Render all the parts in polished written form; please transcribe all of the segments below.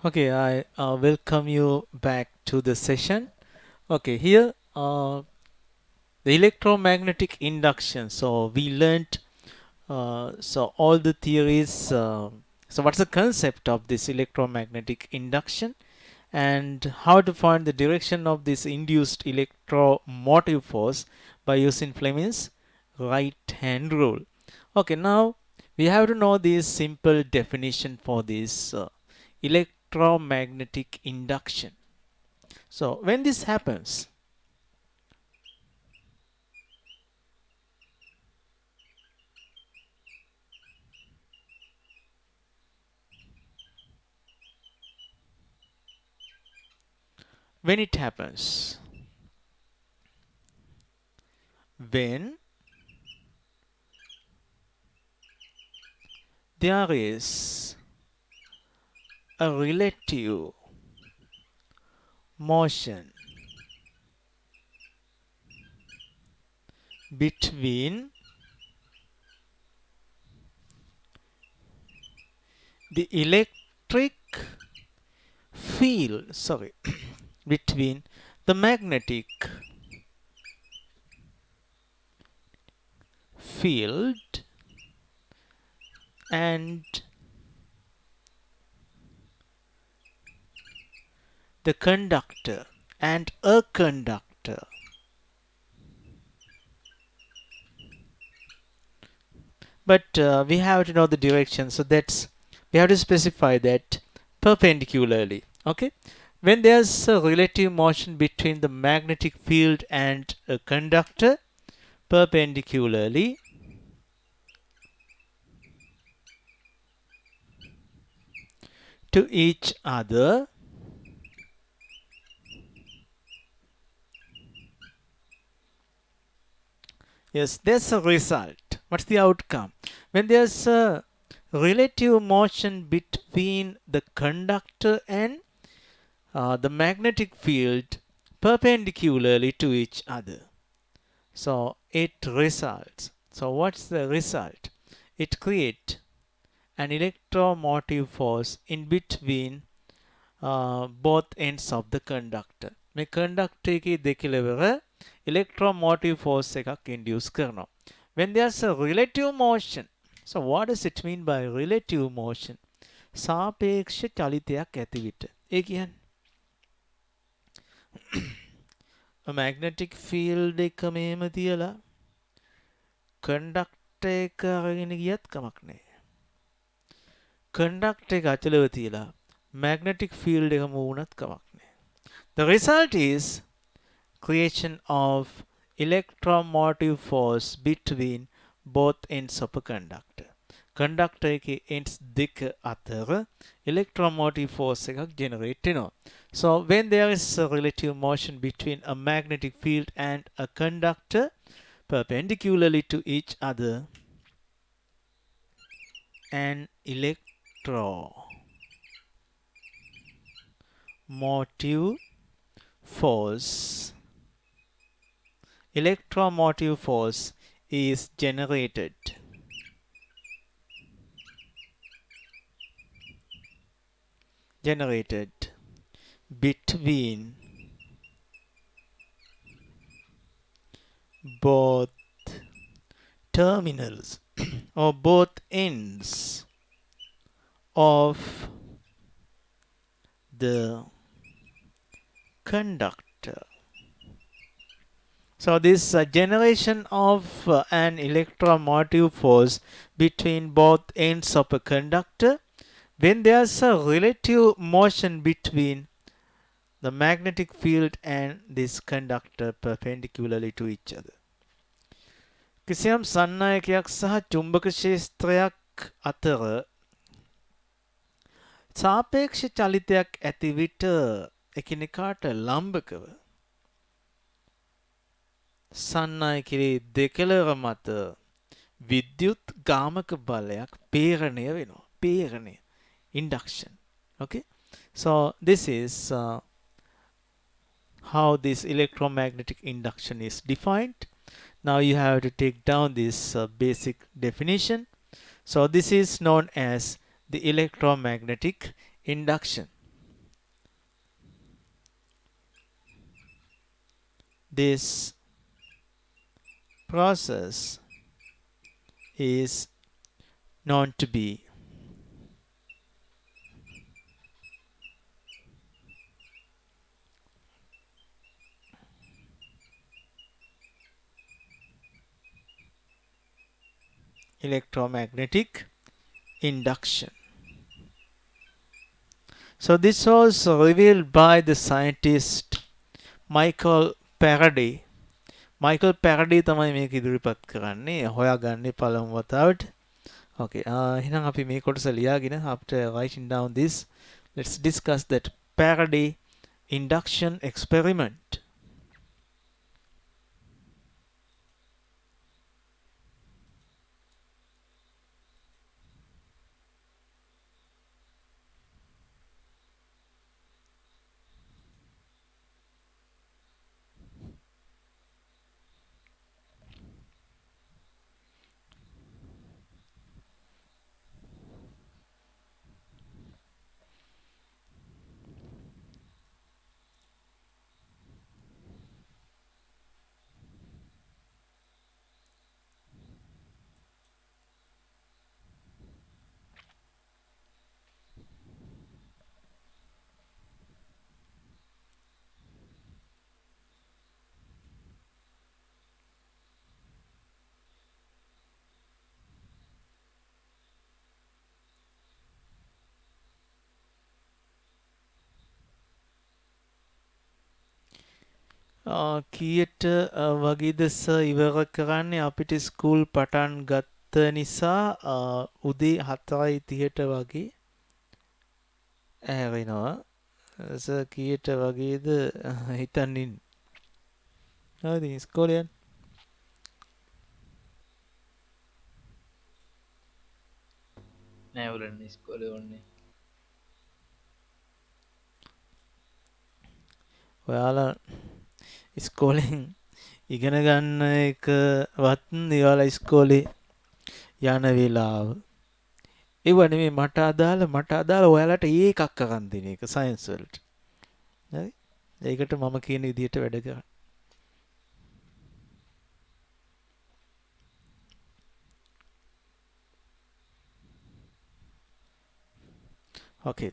Okay, I welcome you back to the session. Okay, here the electromagnetic induction. So we learned all the theories. So what's the concept of this electromagnetic induction and how to find the direction of this induced electromotive force by using Fleming's right hand rule. Okay, now we have to know this simple definition for this electromagnetic induction. So when this happens, when it happens, when there is a relative motion between the electric field, sorry, between the magnetic field and the conductor and a conductor. But we have to know the direction, so that's we have to specify that perpendicularly. Okay, when there's a relative motion between the magnetic field and a conductor perpendicularly to each other, yes, there's a result. What's the outcome? When there's a relative motion between the conductor and the magnetic field perpendicularly to each other. So it results. So what's the result? It creates an electromotive force in between both ends of the conductor. මේ conductor එකේ දෙකලවර electromotive force එකක් induce කරනවා. When there's a relative motion, so what does it mean by relative motion? සාපේක්ෂ චලිතයක් ඇති විට. ඒ කියන්නේ magnetic field එක මෙහෙම තියලා conductor එක අරගෙන ගියත් කමක් නැහැ. conductor එක අචලව තියලා magnetic field එක මූණත් කමක් නැහැ. The result is creation of electromotive force between both ends of a conductor. conductor එකේ ends දෙක අතර electromotive force එකක් generate වෙනවා. So when there is a relative motion between a magnetic field and a conductor perpendicularly to each other, an electromotive force is generated between both terminals or both ends of the conductor. So this generation of an electromotive force between both ends of a conductor, when there's a relative motion between the magnetic field and this conductor perpendicularly to each other. කිසියම් සන්නායකයක් සහ චුම්බක ක්ෂේත්‍රයක් අතර සාපේක්ෂ චලිතයක් ඇති විට එකිනෙකාට ලම්බකව සන්නායකයේ දෙකලව මත විද්‍යුත් ගාමක බලයක් පේරණය වෙනවා. පේරණය. Induction. Okay. So this is how this electromagnetic induction is defined. Now you have to take down this basic definition. So this is known as the electromagnetic induction. this process is known to be electromagnetic induction. So this was revealed by the scientist Michael Faraday. Michael Faraday තමයි මේක ඉදිරිපත් කරන්නේ හොයාගන්නේ පළමු වතාවට. Okay, එහෙනම් අපි මේ කොටස ලියාගෙන after writing down this, let's discuss that Faraday induction experiment. කීයට වගේද ඉවර කරන්නේ අපිට ස්කූල් පටන් ගත්ත නිසා උදේ 4:30ට වගේ ඇවෙනවා. කීයට වගේද හිතන්න ඉන්න. හරිද ඉස්කෝලේ යන්න? නෑ උලන්නේ ඉස්කෝලේ ඕනේ. ඔයාලා ඉස්කෝලෙන් ඉගෙන ගන්න එකවත් ඉයාලා ඉස්කෝලේ යන වෙලාව ඒව නෙමෙයි මට අදාළ ඔයාලට ඒකක් අරන් දෙන එක සයන්ස් වලට. හරි? ඒකට මම කියන විදිහට වැඩ කරන්න. Okay.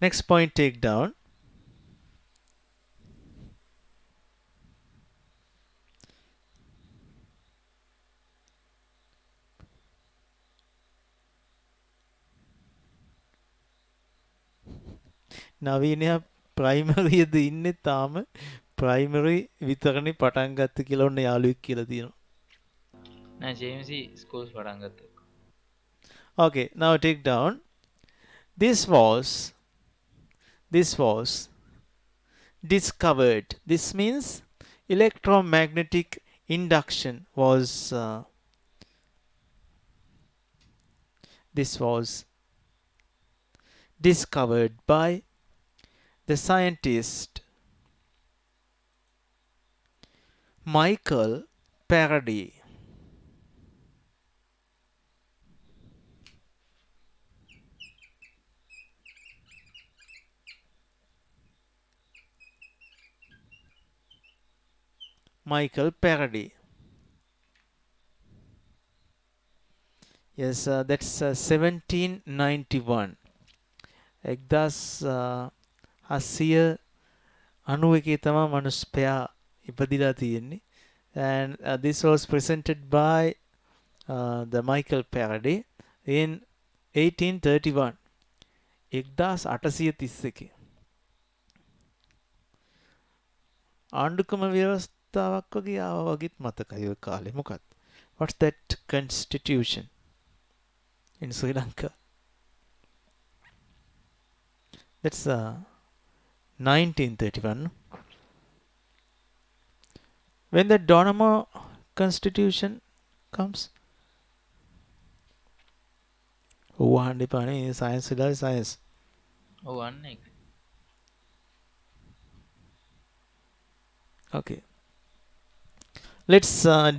Next point take down. නවීනයා ප්‍රයිමරියද ඉන්නේ තාම ප්‍රයිමරි විතරනේ පටන් ගත්ත කියලා ඔන්න යාළුවෙක් කියලා තියෙනවා. නෑ ජේම්සි ස්කූල්ස් පටන් ගත්තා. Okay, now take down. This was discovered. This means electromagnetic induction was discovered by the scientist Michael Faraday. Michael Faraday. Yes, that's 1791. 1891 තමයි මනුස්සයා ඉපදිලා තියෙන්නේ. And this was presented by the Michael Faraday in 1831. 1831. ආණ්ඩුක්‍රම ව්‍යවස්ථාවක් වගේ ආවා වගේත් මතකයි ඔය කාලේ. මොකක්ද? What's that constitution in Sri Lanka? That's 1931. When the Donamo constitution comes, ඕවහන්න එපානේ සයන්ස් විලාවේ සයන්ස්. ඔව් අන්න ඒක. Okay. Let's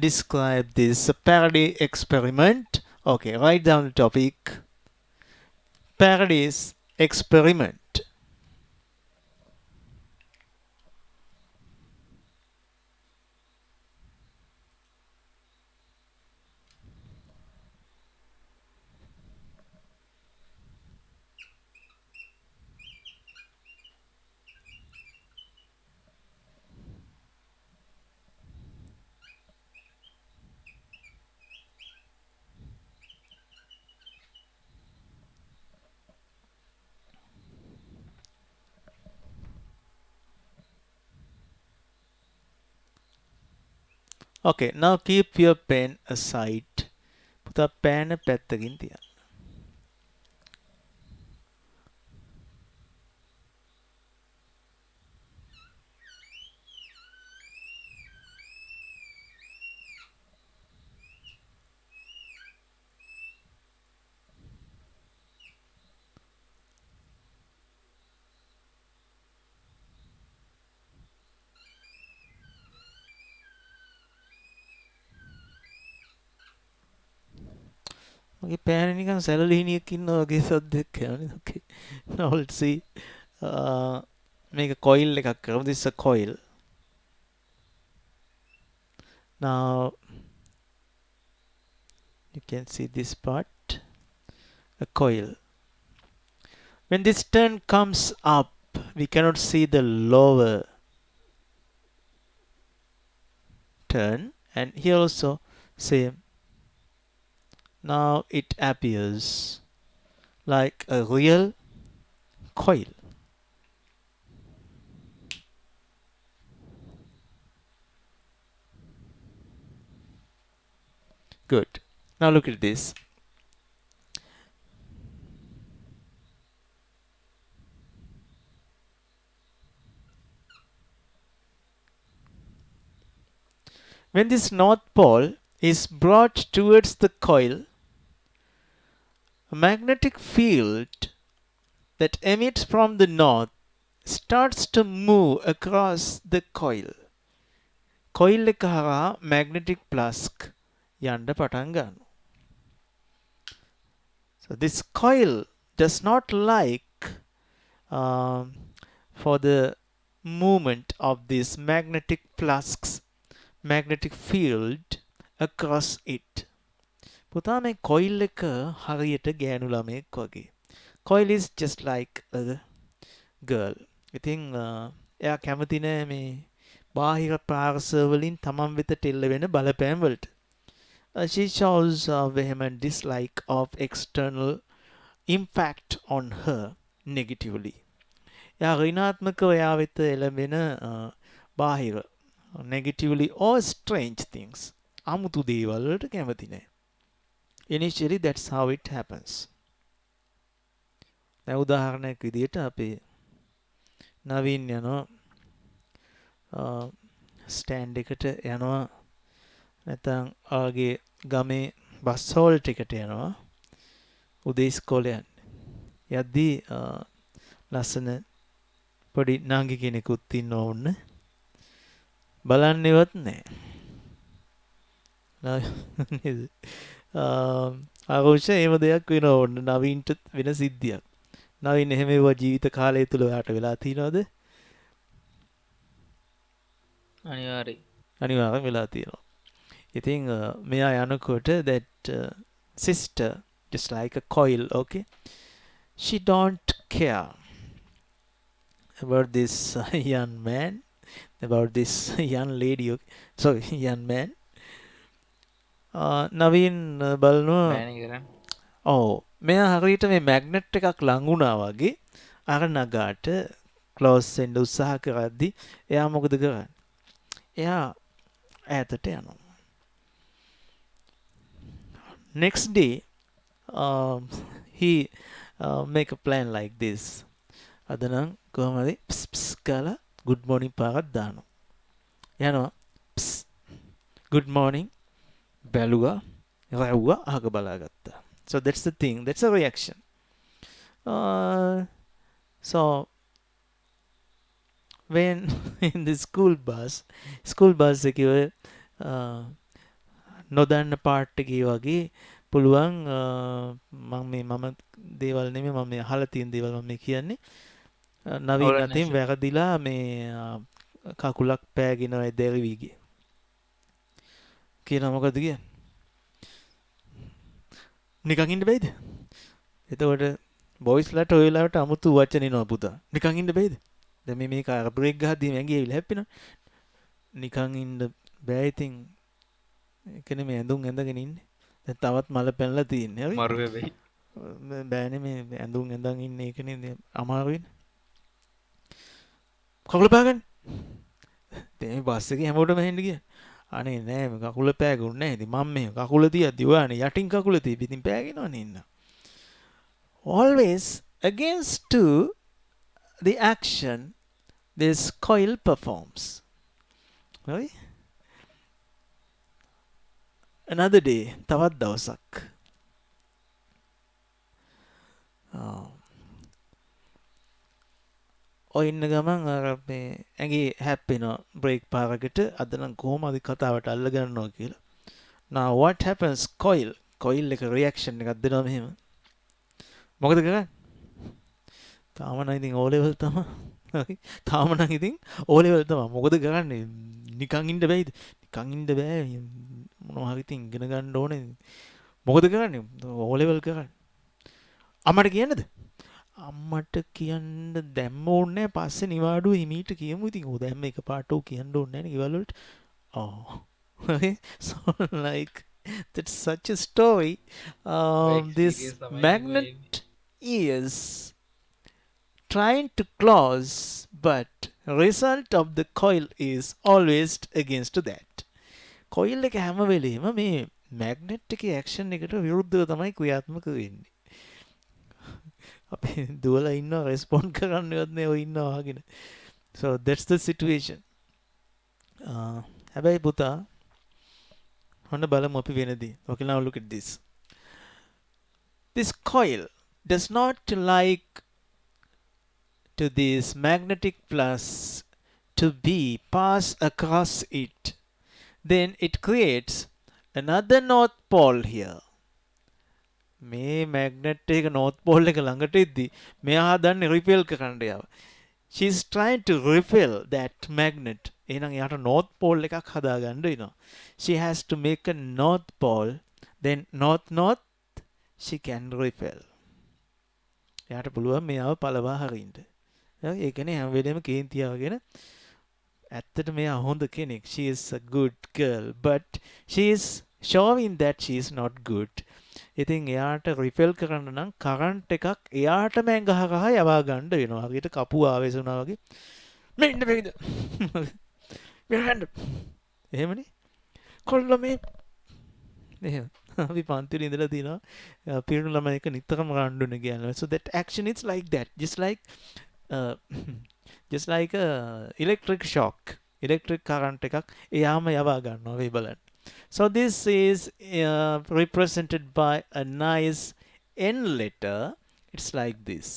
describe this parody experiment. Okay, write down the topic. Parody's experiment. Okay, now keep your pen aside. පුතා පෑන පැත්තකින් තියන්න. මගේ පෑන නිකන් සැලලිහිනියක් ඉන්නා වගේ සද්දයක් යනවා. Okay. Now let's see. මේක coil එකක් කරමු. This is a coil. Now you can see this part, a coil. When this turn comes up, we cannot see the lower turn, and here also same. Now it appears like a real coil. Good. Now look at this. When this north pole is brought towards the coil, a magnetic field that emits from the north starts to move across the coil. Coil එක හරහා magnetic flask යන්න පටන් ගන්නවා. So this coil does not like for the movement of this magnetic flask's magnetic field across it. පුතා මේ coil එක හරියට ගෑනු ළමයෙක් වගේ. Coil is just like a girl. ඉතින් එයා කැමති නෑ මේ බාහිර පාර්ශ්ව වලින් තමන් වෙතට එල්ල වෙන බලපෑම් වලට. She shows vehement dislike of external impact on her negatively. එයා ඍණාත්මකව එයා වෙත එළඹෙන බාහිර negatively or strange things. අමුතු දේවල් වලට කැමති නෑ. Initially that's how it happens. දැන් උදාහරණයක් විදිහට අපි නවීන් යනවා ස්ටෑන්ඩ් එකට යනවා නැත්නම් ආගේ ගමේ බස් හෝල්ට් එකට යනවා උදේ ඉස්කෝලේ යන්න. යද්දී ලස්සන පොඩි නාගි කෙනෙකුත් ඉන්නවා ඕන්න. බලන්නේවත් නැහැ. ආഘോෂ එහෙම දෙයක් වෙනවා ඕන්න නවීන්ට වෙන සිද්ධියක්. නවීන් එහෙම ඒවා ජීවිත කාලය තුල ඔයාට වෙලා තියෙනවද? අනිවාර්යෙන් වෙලා තියෙනවා. ඉතින් මෙයා යනකොට that sister just like a coil, okay, she don't care about this young man, about this young lady, okay? Sorry, young man. Naveen බලනවා ඔව් මෙයා හරියට මේ මැග්නට් එකක් ලඟ වුණා වගේ අර නගාට ක්ලෝස් වෙන්න උත්සාහ කරද්දී එයා මොකද කරන්නේ? එයා ඈතට යනවා. Next day, he make a plan like this. අද නම් කොහමද ප්ස් ප්ස් කාලා good morning පාරක් දානවා. යනවා ප්ස් good morning බැලුවා රැව්වා අහක බලාගත්තා. So that's the thing, that's a reaction. So when in the school bus එකේ නොදන්න පාට් එකේ වගේ පුළුවන් මම දේවල් නෙමෙයි මම මේ අහලා තියෙන දේවල් මම මේ කියන්නේ නවීන් අවුලක් අතින් නැහැ වැරදිලා මේ කකුලක් පෑගෙන දැරිවි ගියේ කියන මොකද කියන්නේ නිකන් ඉන්න බෑද එතකොට බොයිස්ලාට ඔය වෙලාවට අමුතු වචන එනවා පුතා නිකන් ඉන්න බෑද දැන් මේ මේක බ්‍රේක් ගහද්දී මගේ ඇවිල්ලා හැප්පෙනවා නිකන් ඉන්න බෑ ඉතින් ඒකනේ මේ ඇඳුම් ඇඳගෙන ඉන්නේ දැන් තවත් මල පැනලා තියෙන්නේ හරි මරු වෙයි බෑනේ මේ ඇඳුම් ඇඳන් ඉන්නේ ඒකනේ අමාරුයිනේ කකුල පෑගන්න දැන් මේ බස් එකේ හැමෝටම ඇහෙන්න ගියා අනේ නෑ මේ කකුල පෑගුන්නේ නෑ ඉතින් මම මේ කකුල තියද්දි ඔයානේ යටින් කකුල තියපි ඉතින් පෑගෙනවනේ ඉන්න always against to the action this coil performs right another day තවත් දවසක් ඔය ඉන්න ගමන් අර මේ ඇඟේ හැප්පෙනවා බ්‍රේක් පාරකට අද නම් කොහොම හරි කතාවට අල්ල ගන්නවා කියලා now what happens coil එක reaction එකක් දෙනවා මෙහෙම මොකද කරන්නේ තාම නම් ඉතින් O level තමයි තාම නම් ඉතින් O level තමයි මොකද කරන්නේ නිකන් ඉන්න බෑයිද නිකන් ඉන්න බෑ මොනවා හරි ඉතින් ඉගෙන ගන්න ඕනේ මොකද කරන්නේ O level කරන්නේ අම්මට කියන්නද අම්මට කියන්න දැම්ම ඕනේ පස්සේ නිවාඩුව හිමීට කියමු ඉතින් ඕ දැම්ම එකපාරට ඕ කියන්න ඕනේ නැහැ නේ ගෙවල් වලට okay so like that's such a story this magnet is trying to close but result of the coil is always against that coil එක හැම වෙලේම මේ magnet එකේ action එකට විරුද්ධව තමයි ක්‍රියාත්මක වෙන්නේ අපි දුවලා ඉන්නවා රෙස්පොන්ඩ් කරන්නවත් නෑ ඔය ඉන්නවා වගේ so that's the situation හැබැයි පුතා හොන්න බලමු අපි වෙනදී okay now look at this coil does not like to this magnetic plus to be pass across it then it creates another north pole here මේ මැග්නට් එක නෝත් පෝල් එක ළඟට ඉද්දි මෙයා හදන්නේ රිපෙල් කරන්න යාව. She is trying to repel that magnet. එහෙනම් එයාට north pole එකක් හදා ගන්න වෙනවා. She has to make a north pole then north she can repel. එයාට පුළුවන් මෙයාව පළවා හරින්න. ඒ කියන්නේ හැම වෙලේම කේන්තියවගෙන ඇත්තට මෙයා හොඳ කෙනෙක්. She is a good girl but she is showing that she is not good. ඉතින් එයාට රිපෙල් කරන්න නම් කරන්ට් එකක් එයාටම ඇඟ ගහ යවා ගන්න වෙනවා. හරියට කපුව ආවේශ වුණා වගේ. මේ ඉන්න බැරිද? මෙහෙන්න. එහෙමනේ. කොල්ල මේ එහෙම. අපි පන්තිවල ඉඳලා තිනවා පිරුණු ළමයි එක නිතරම රණ්ඩුනේ කියලා. So that action is like that. Uh, just like a electric shock. electric current එකක් එයාම යවා ගන්නවා වෙයි බලන්න. So this is represented by a nice N letter. It's like this.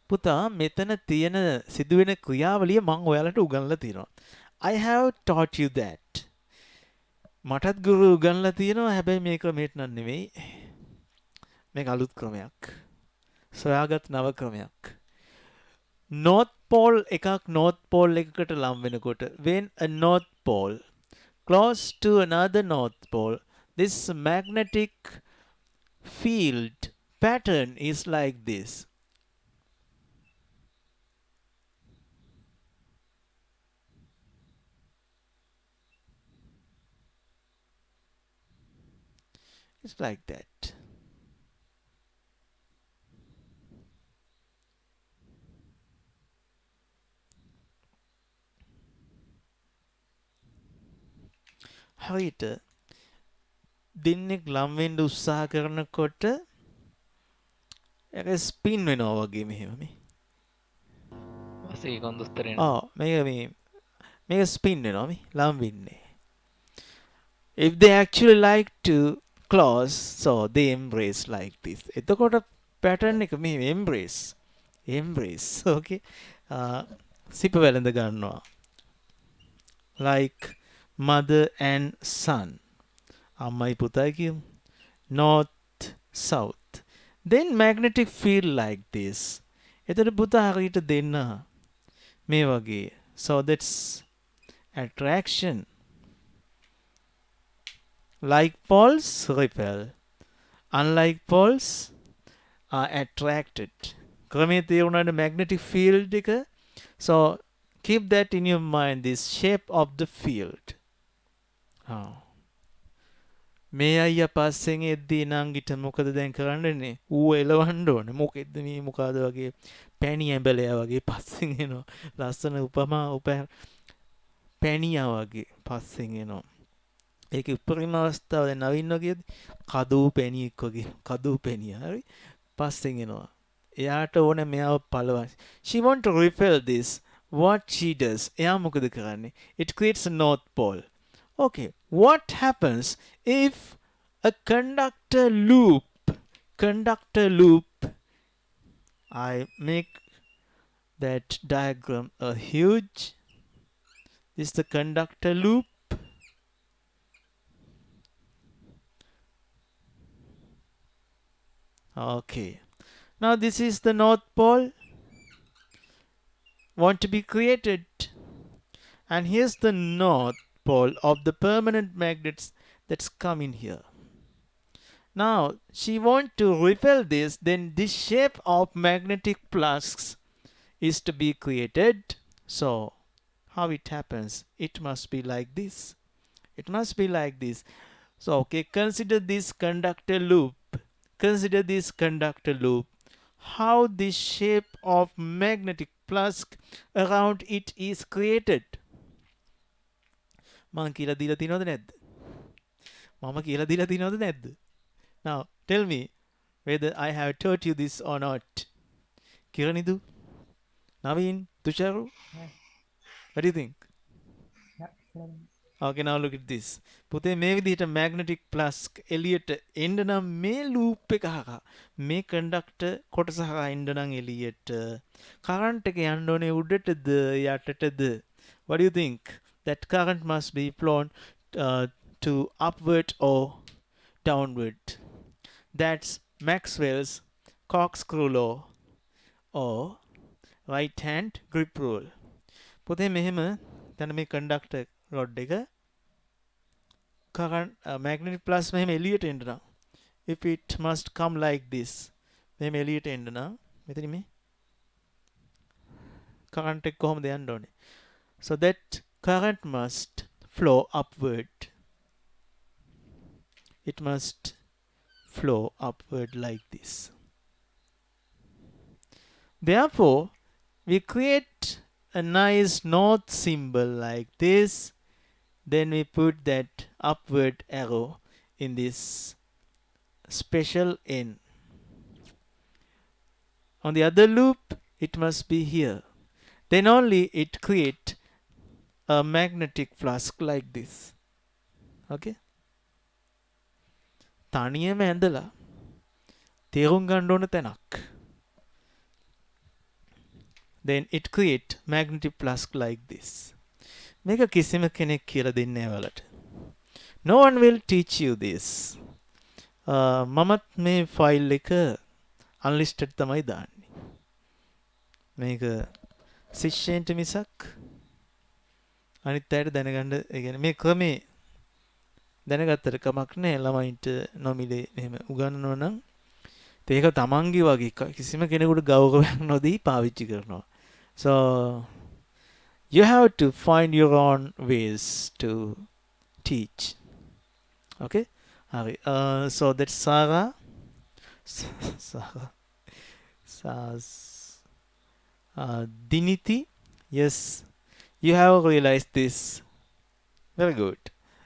පුතා මෙතන තියෙන සිදුවෙන ක්‍රියාවලිය මම ඔයාලට උගන්වලා තියෙනවා. I have taught you that. මටත් ගුරු උගන්වලා තියෙනවා හැබැයි මේ ක්‍රමයට නම් නෙවෙයි. මේක අලුත් ක්‍රමයක්. සොයාගත් නව ක්‍රමයක්. north pole එකක් north pole එකකට ලම් වෙනකොට when a north pole close to another north pole this magnetic field pattern is like this. It's like that. හරියට දෙන්නෙක් ලම් වෙන්න උත්සාහ කරනකොට ඒක ස්පින් වෙනවා වගේ මෙහෙම මේ. ඊපස්සේ කොන්දොස්තරේ මේක ස්පින් වෙනවා මේ ලම් වෙන්නේ. If they actually like to close so they embrace like this. එතකොට pattern එක මේ embrace okay සිප වැළඳ ගන්නවා. like mother and son. අම්මයි පුතයි කියමු. north, south. Then magnetic field like this. එතකොට පුතා හරියට දෙන්න මේ වගේ. So that's attraction. Like poles repel. Unlike poles are attracted. ක්‍රමයේ තේරුණාද magnetic field එක? So keep that in your mind, this shape of the field. මේ අයියා පස්සෙන් එද්දී නංගිට මොකද දැන් කරන්නේ? ඌ එලවන්න ඕනේ. මොකෙද්ද මේ මොකද වගේ පැණි ඇඹලයා වගේ පස්සෙන් එනවා. ලස්සන උපමා පැණියා වගේ පස්සෙන් එනවා. ඒකේ උපරිම අවස්ථාව දැන් නවින්න කියද්දි කදූ පැණියෙක් වගේ කදූ පැණියා හරි පස්සෙන් එනවා. එයාට ඕනේ මෙයාව පළවන්න. She want to repel this. What she does? එයා මොකද කරන්නේ? It creates a north pole. Okay, what happens if a conductor loop, I make that diagram a huge, this is the conductor loop. Okay, now this is the north pole, want to be created, and here's the north pole of the permanent magnets that's come in here. Now she want to repel this, then this shape of magnetic flux is to be created. So how it happens? It must be like this. It must be like this. So okay, consider this conductor loop. Consider this conductor loop. How this shape of magnetic flux around it is created. මම කියලා දීලා තියනවද නැද්ද? මම කියලා දීලා තියනවද නැද්ද? Now tell me whether I have taught you this or not. Kiranidu, Naveen, Tusharu, what do you think? Okay, now look at this. පුතේ මේ විදිහට magnetic flux එළියට එන්න නම් මේ loop එක හරහා මේ conductor කොටස හරහා එන්න නම් එළියට current එක යන්න ඕනේ උඩටද යටටද? What do you think? That current must be flown to upward or downward. That's Maxwell's corkscrew law or right hand grip rule. පුතේ මෙහෙම දැන් මේ conductor rod එක current magnetic flux මෙහෙම එළියට එන්න නම් if it must come like this මෙහෙම එළියට එන්න නම් මෙතන මේ current එක කොහොමද යන්න ඕනේ? So that current must flow upward. It must flow upward like this. Therefore, we create a nice north symbol like this. Then we put that upward arrow in this special N. On the other loop, it must be here. Then only it create a magnetic flux like this. Okay? තනියම ඇඳලා තේරුම් ගන්න ඕන තැනක්. Then it create magnetic flux like this. මේක කිසිම කෙනෙක් කියලා දෙන්නේ නැහැ ඔයාලට. No one will teach you this. මමත් මේ ෆයිල් එක unlisted තමයි දාන්නේ. මේක ශිෂ්‍යයන්ට මිසක් අනිත් අයට දැනගන්න ඒ කියන්නේ මේ ක්‍රමේ දැනගත්තට කමක් නැහැ. ළමයින්ට නොමිලේ මෙහෙම උගන්වනවා නම් ඒක තමන්ගේ වගේ කිසිම කෙනෙකුට ගෞරවයක් නොදී පාවිච්චි කරනවා. So you have to find your own ways to teach. Okay? Hari. So that's Sarah. Sarah. Diniti. Yes. You have realized this. Very good.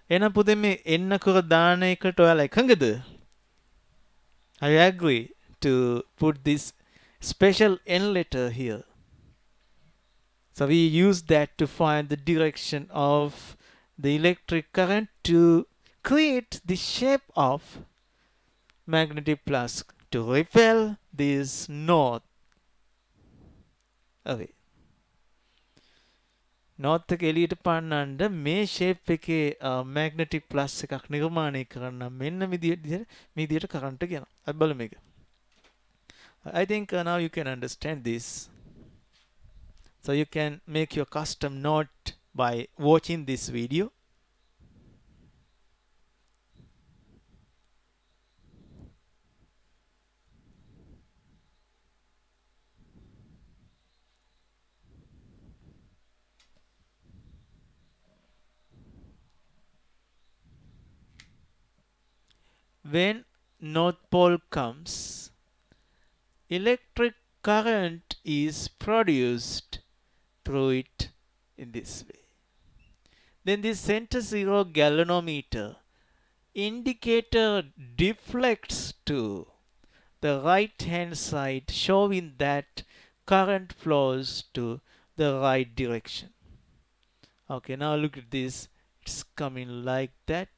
එහෙනම් පුතේ මේ එන්න කර දාන එකට ඔයාලා එකඟද? I agree to put this special N letter here. So we use that to find the direction of the electric current to create the shape of magnetic flux to repel this north away. north එක එළියට පන්නන්න මේ shape එකේ magnetic plus එකක් නිර්මාණය කරන්න මෙන්න මේ විදිහට current එක යනවා. අපි බලමු මේක. I think now you can understand this. So you can make your custom note by watching this video. When north pole comes, electric current is produced through it in this way. Then this center zero galvanometer indicator deflects to the right hand side, showing that current flows to the right direction. Okay, now look at this. It's coming like that.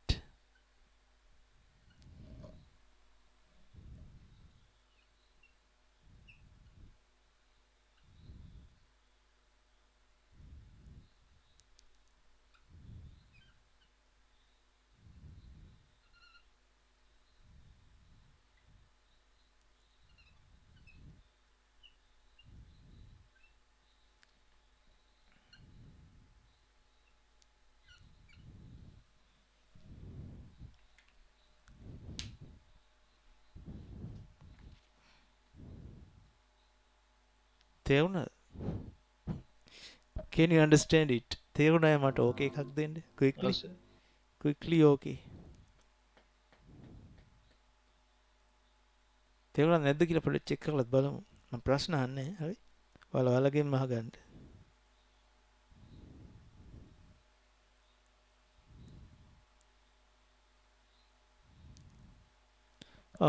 තේරුණාද? Can you understand it? තේරුණාය මට ඕකේ එකක් දෙන්න. Quickly. ඔව් sir. Quickly okay. තේරුණාද නැද්ද කියලා පොඩ්ඩක් check කරලා බලමු. මම ප්‍රශ්න අහන්නේ. හරි? ඔයාලගෙන් අහගන්න.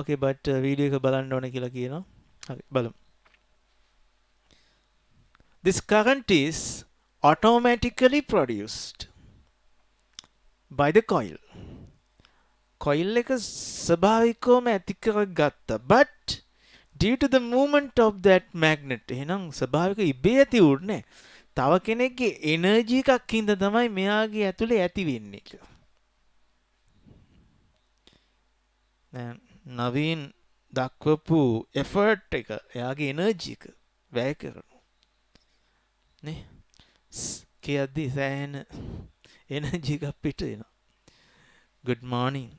Okay, but video එක බලන්න ඕනේ කියලා කියනවා. හරි බලමු. This current is automatically produced by the coil. Coil එක ස්වභාවිකවම ඇති කරගත්තා. But due to the movement of that magnet, එහෙනම් ස්වභාවික ඉබේ ඇති වුනේ. තව කෙනෙක්ගේ එනර්ජි එකක් හින්දා තමයි මෙයාගේ ඇතුලේ ඇති වෙන්නේ එක. දැන් නවීන් දක්වපු effort එක එයාගේ එනර්ජි එක වැය කරනවා. නේ? කියද්දි සෑහෙන එනර්ජි එකක් පිට වෙනවා. good morning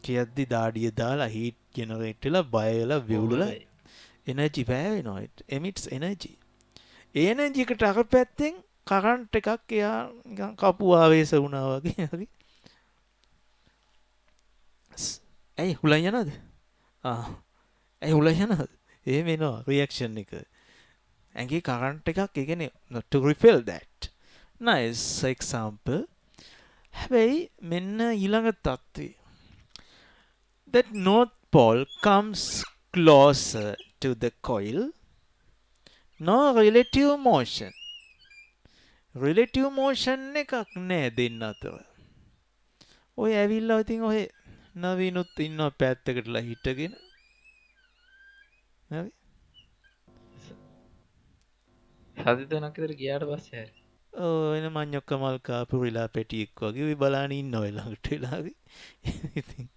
කියද්දි දාඩිය දාලා heat generate වෙලා බය වෙලා විවුලලා එනර්ජි වැය වෙනවා. it emits energy. A energy එකට අර පැත්තෙන් කරන්ට් එකක් එයා නිකන් කපු ආවේශ වුණා වගේ හරි. ඇයි හුලන් යනවද? ඇයි හුලන් යනවද? එහෙම එනවා රියැක්ෂන් එක. ඇඟේ කරන්ට් එකක් ඒ කියන්නේ not to repel that. nice example. හැබැයි මෙන්න ඊළඟ තත්ත්වය. that north pole comes closer to the coil. No relative motion. relative motion එකක් නෑ දෙන්න අතර. ඔය ඇවිල්ලා ඉතින් ඔය නවීනුත් ඉන්නවා පැත්තකටලා හිටගෙන. හරි? සති 3ක් විතර ගියාට පස්සේ හරි. එන මඤ්ඤොක්ක මල් කාපුරිලා පැටියෙක් වගේ ඔය බලාන ඉන්න ඔය ළඟට වෙලා හරි. ඉතින්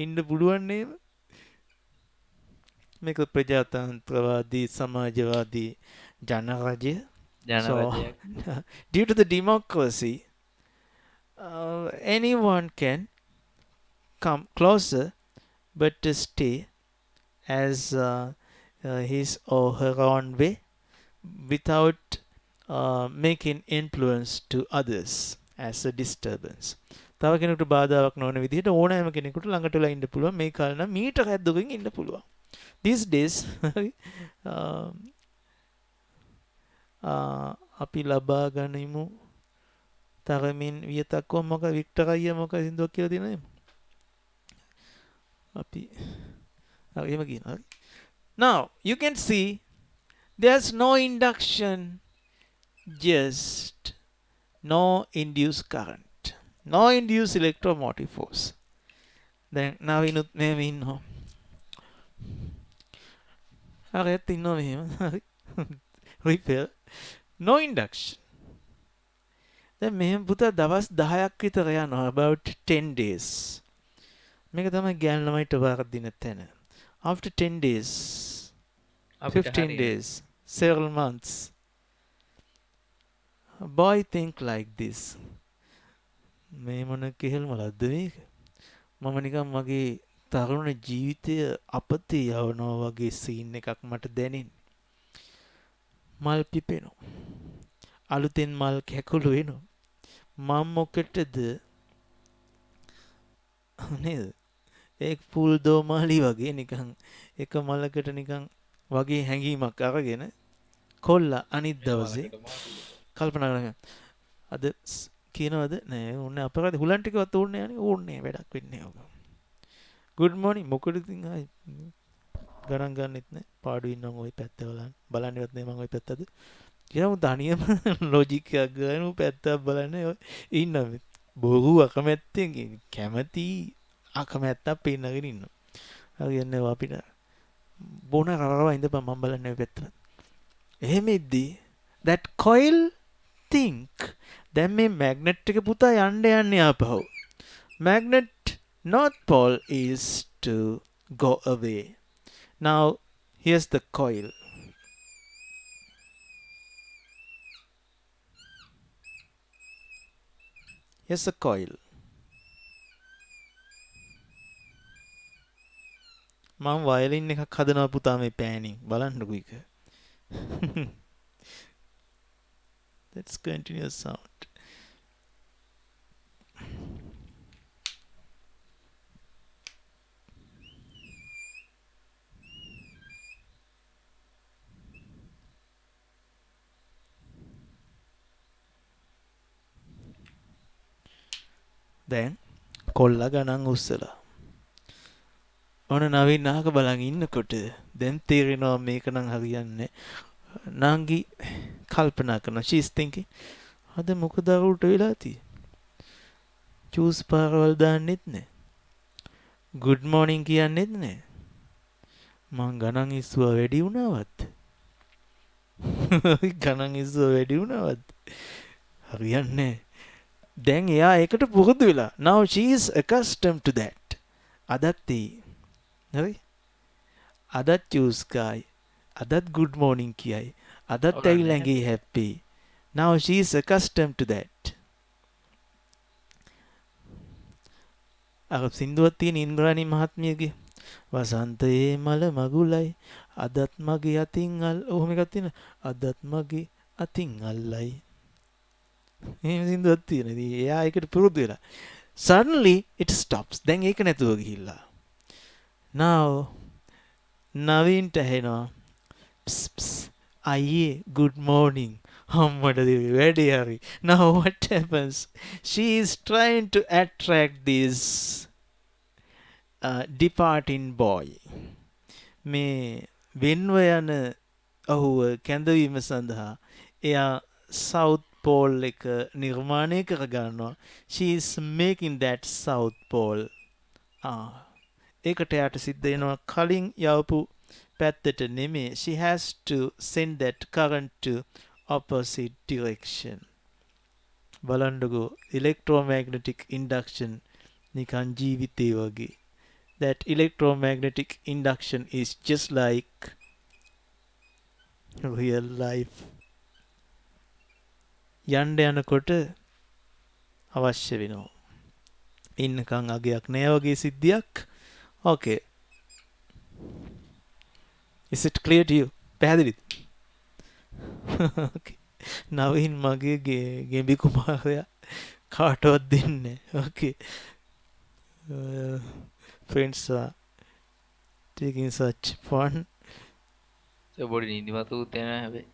ඉන්න පුළුවන් නේද? මේක ප්‍රජාතන්ත්‍රවාදී සමාජවාදී ජනරජය. ජනරජයක්. Due to the democracy, anyone can come closer but to stay as his or her own way without making influence to others as a disturbance. තව කෙනෙකුට බාධාවක් නොවන විදිහට ඕනෑම කෙනෙකුට ළඟට වෙලා ඉන්න පුළුවන්. මේ කාලේ නම් මීටර 70කින් ඉන්න පුළුවන්. These days අපි ලබා ගනිමු තරමින් වියතක් මොක වික්ටර් අයියා මොක සින්දුවක් කියලා තියෙනවද? අපි හරි එහෙම කියනවා. හරි. Now you can see there's no induction, just no induced current, no induced electromotive force. Then now ඉනුත් මෙහෙම ඉන්නවා. හරියට ඉන්නවා මෙහෙම. හරි. repel. No induction. දැන් මෙහෙම පුතා දවස් 10ක් විතර යනවා about 10 days. මේක තමයි ගෑනු ළමයිට වාර දින තැන. After 10 days, අපිට 15 හරියන days, several months, a boy think like this. මේ මොන කෙහෙල් මලක්ද මේක? මම නිකන් මගේ තරුණ ජීවිතය අපතේ යවනවා වගේ සීන් එකක් මට දැනෙන්නේ. මල් පිපෙනවා. අලුතෙන් මල් කැකුළු වෙනවා. මම මොකටද නේද? ඒක පුල් දෝමාලි වගේ නිකන් එක මලකට නිකන් වගේ හැඟීමක් අරගෙන කොල්ලා අනිත් දවසේ කල්පනා කරනවා අද කියනවද නෑ ඕනේ අපරාධ හුලන් ටිකවත් ඕනේ නෑනේ ඕනේ වැඩක් වෙන්නේ ඔක. good morning මොකද ඉතින් ආයි ගණන් ගන්නෙත් නෑ පාඩු ඉන්නම් ওই පැත්ත බලන්නවත් නෑ මම ওই පැත්තද කියලා මු තනියම ලොජික් එකක් ගන්න පැත්තක් බලන්නේ ඉන්නම් බොරු අකමැත්තෙන් කැමැති අකමැත්තක් පේනගෙන ඉන්නවා. හරියන්නේ අපිට බොන රවරව ඉඳපන් මම බලන්නේ ඔය පැත්තට. එහෙම ඉද්දී that coil think දැන් මේ magnet එක පුතා යන්නේ ආපහු. Magnet north pole is to go away. Now here's the coil. Here's the coil. මම වයලින් එකක් හදනවා පුතා මේ පෑනින් බලන්නකෝ එක. Let's continue sound. දැන් කොල්ලා ගණන් උස්සලා ඔන නවීන් නාක බලන් ඉන්නකොට දැන් තේරෙනවා මේක නම් හරියන්නේ නාංගි කල්පනා කරනවා she is thinking අද මොකද අරුට වෙලා තියෙන්නේ චූස් පාරවල් දාන්නෙත් නෑ good morning කියන්නෙත් නෑ මං ගණන් ඉස්සුවා වැඩි වුණාවත් ගණන් ඉස්සුවා වැඩි වුණාවත් හරියන්නේ දැන් එයා ඒකට පුරුදු වෙලා now she is accustomed to that අදත් හරි අදත් චූස් ගායි අදත් good morning කියයි අදත් ඇවිල්ලාගේ happy now she is accustomed to that අර සින්දුවක් තියෙන ඉන්ද්‍රාණි මහත්මියගේ වසන්තයේ මල මගුලයි අදත් මගේ අතින් ඔහොම එකක් තියෙන අදත් මගේ අතින් අල්ලයි එහෙම සින්දුවක් තියෙන ඉතින් එයා ඒකට පුරුදු වෙලා suddenly it stops දැන් ඒක නැතුව ගිහිල්ලා now නවීන්ට ඇහෙනවා අයියේ good morning අම්මට දෙවි වැඩේ හරි now what happens she is trying to attract this departing boy මේ වෙන්ව යන ඔහුව කැඳවීම සඳහා එයා south pole එක නිර්මාණය කර ගන්නවා she is making that south pole ඒකට යාට සිද්ධ වෙනවා කලින් යවපු පැත්තට නෙමේ she has to send that current to opposite direction බලන්නකෝ electromagnetic induction නිකන් ජීවිතේ වගේ that electromagnetic induction is just like real life යන්න යනකොට අවශ්‍ය වෙනවා ඉන්නකන් අගයක් නෑ වගේ සිද්ධියක් okay is it clear to you පැහැදිලිද okay නවීන් මගේ ගෙඹි කුමාරයා කාටවත් දෙන්නේ okay friends are taking such fun body නිදිමත උත් යනවා හැබැයි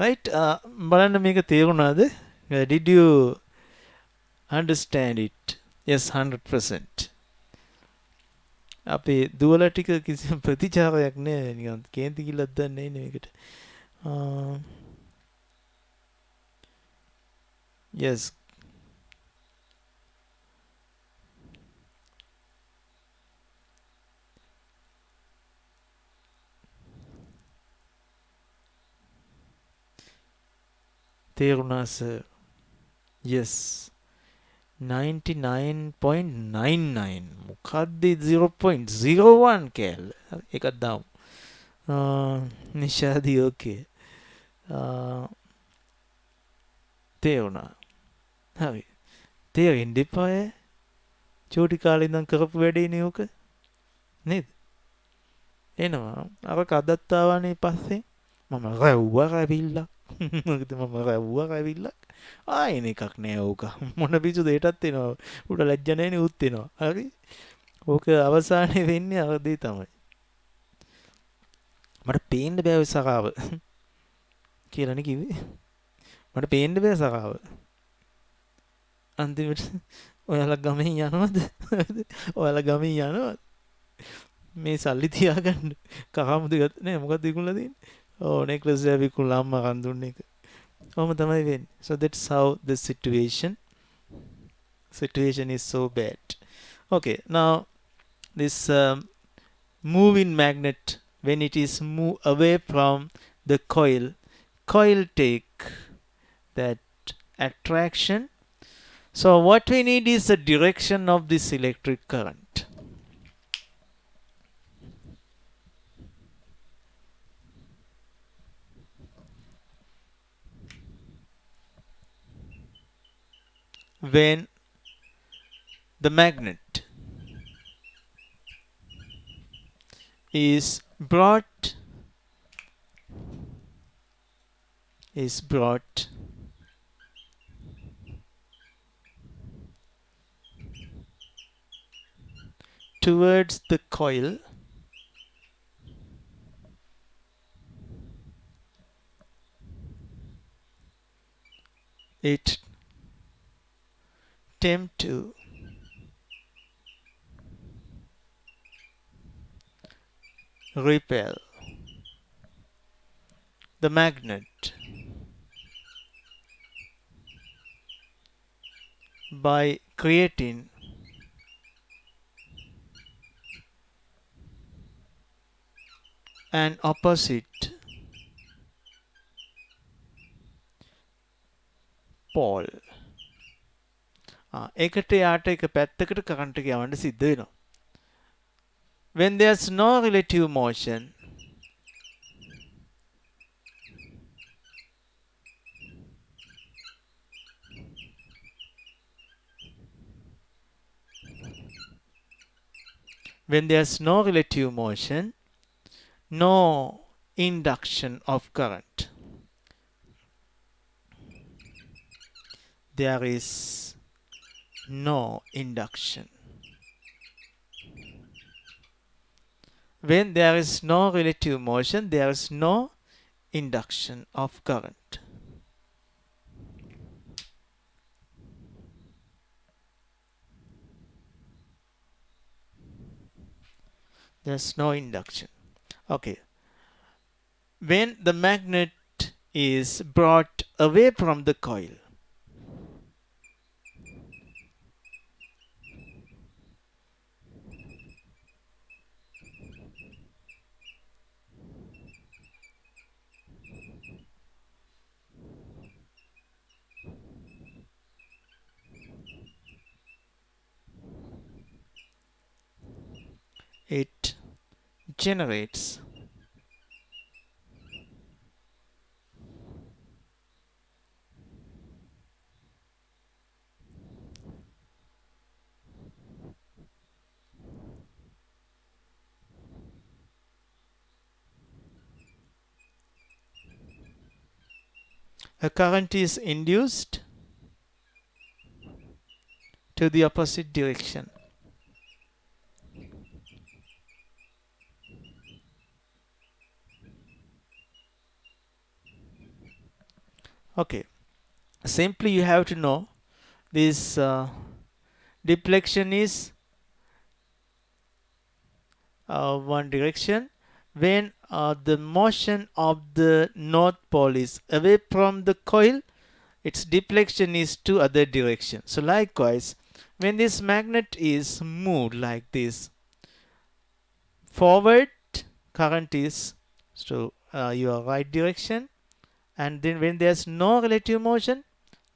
right බලන්න මේක තේරුණාද did you understand it yes 100% අපේ දුවල ටික කිසිම ප්‍රතිචාරයක් නෑ නිකන් කේන්ති කිල්ලක් දන්නේ නෑ මේකට yes තේරුණා sir. Yes. 99.99 මොකද්ද 0.01 කෑල්ල. හරි එකක් දාමු. නිෂාදී ඕකේ. තේරුණා. හරි. තේරෙන්න එපා ඈ. චූටි කාලේ ඉඳන් කරපු වැඩේනේ ඕක. නේද? එනවා. අර කදත් ආවනේ පස්සේ. මම රැව්වා රැවිල්ලක්. මොකද මම රැව්වා රැවිල්ලක්. ආයෙන එකක් නෑ ඕක. මොන පිසු දෙයටත් එනවා. උට ලැජ්ජ නැනේ උත් එනවා. හරි. ඕක අවසානයේ වෙන්නේ අර දේ තමයි. මට පේන්න බෑ ඔය සරාව. කියලානේ කිව්වේ. මට පේන්න බෑ සරාව. අන්තිමට ඔයාලා ගමෙන් යනවද? ඔයාලා ගමෙන් යනවද? මේ සල්ලි තියාගන්න. කහමුද ගත්ත නෑ මොකක්ද ඉක්ුණලා තියෙන්නේ? ඕ නෙක්ලස් එක විකුණලා අම්මා කන් දුන්න එක. ඔහොම තමයි වෙන්නේ. So that's how the situation is so bad. Okay, now this moving magnet, when it is move away from the coil take that attraction. So what we need is the direction of this electric current. When the magnet is brought towards the coil, it tend to repel the magnet by creating an opposite pole. ඒකට යාට එක පැත්තකට current එක යවන්න සිද්ධ වෙනවා. When there's no relative motion, no induction of current. There is no induction. When there is no relative motion, there is no induction of current. There's no induction. Okay. When the magnet is brought away from the coil, it generates a current is induced to the opposite direction. Okay, simply you have to know this deflection is one direction. When the motion of the north pole is away from the coil, its deflection is to other direction. So likewise, when this magnet is moved like this, forward current is to your right direction, And then when there's no relative motion,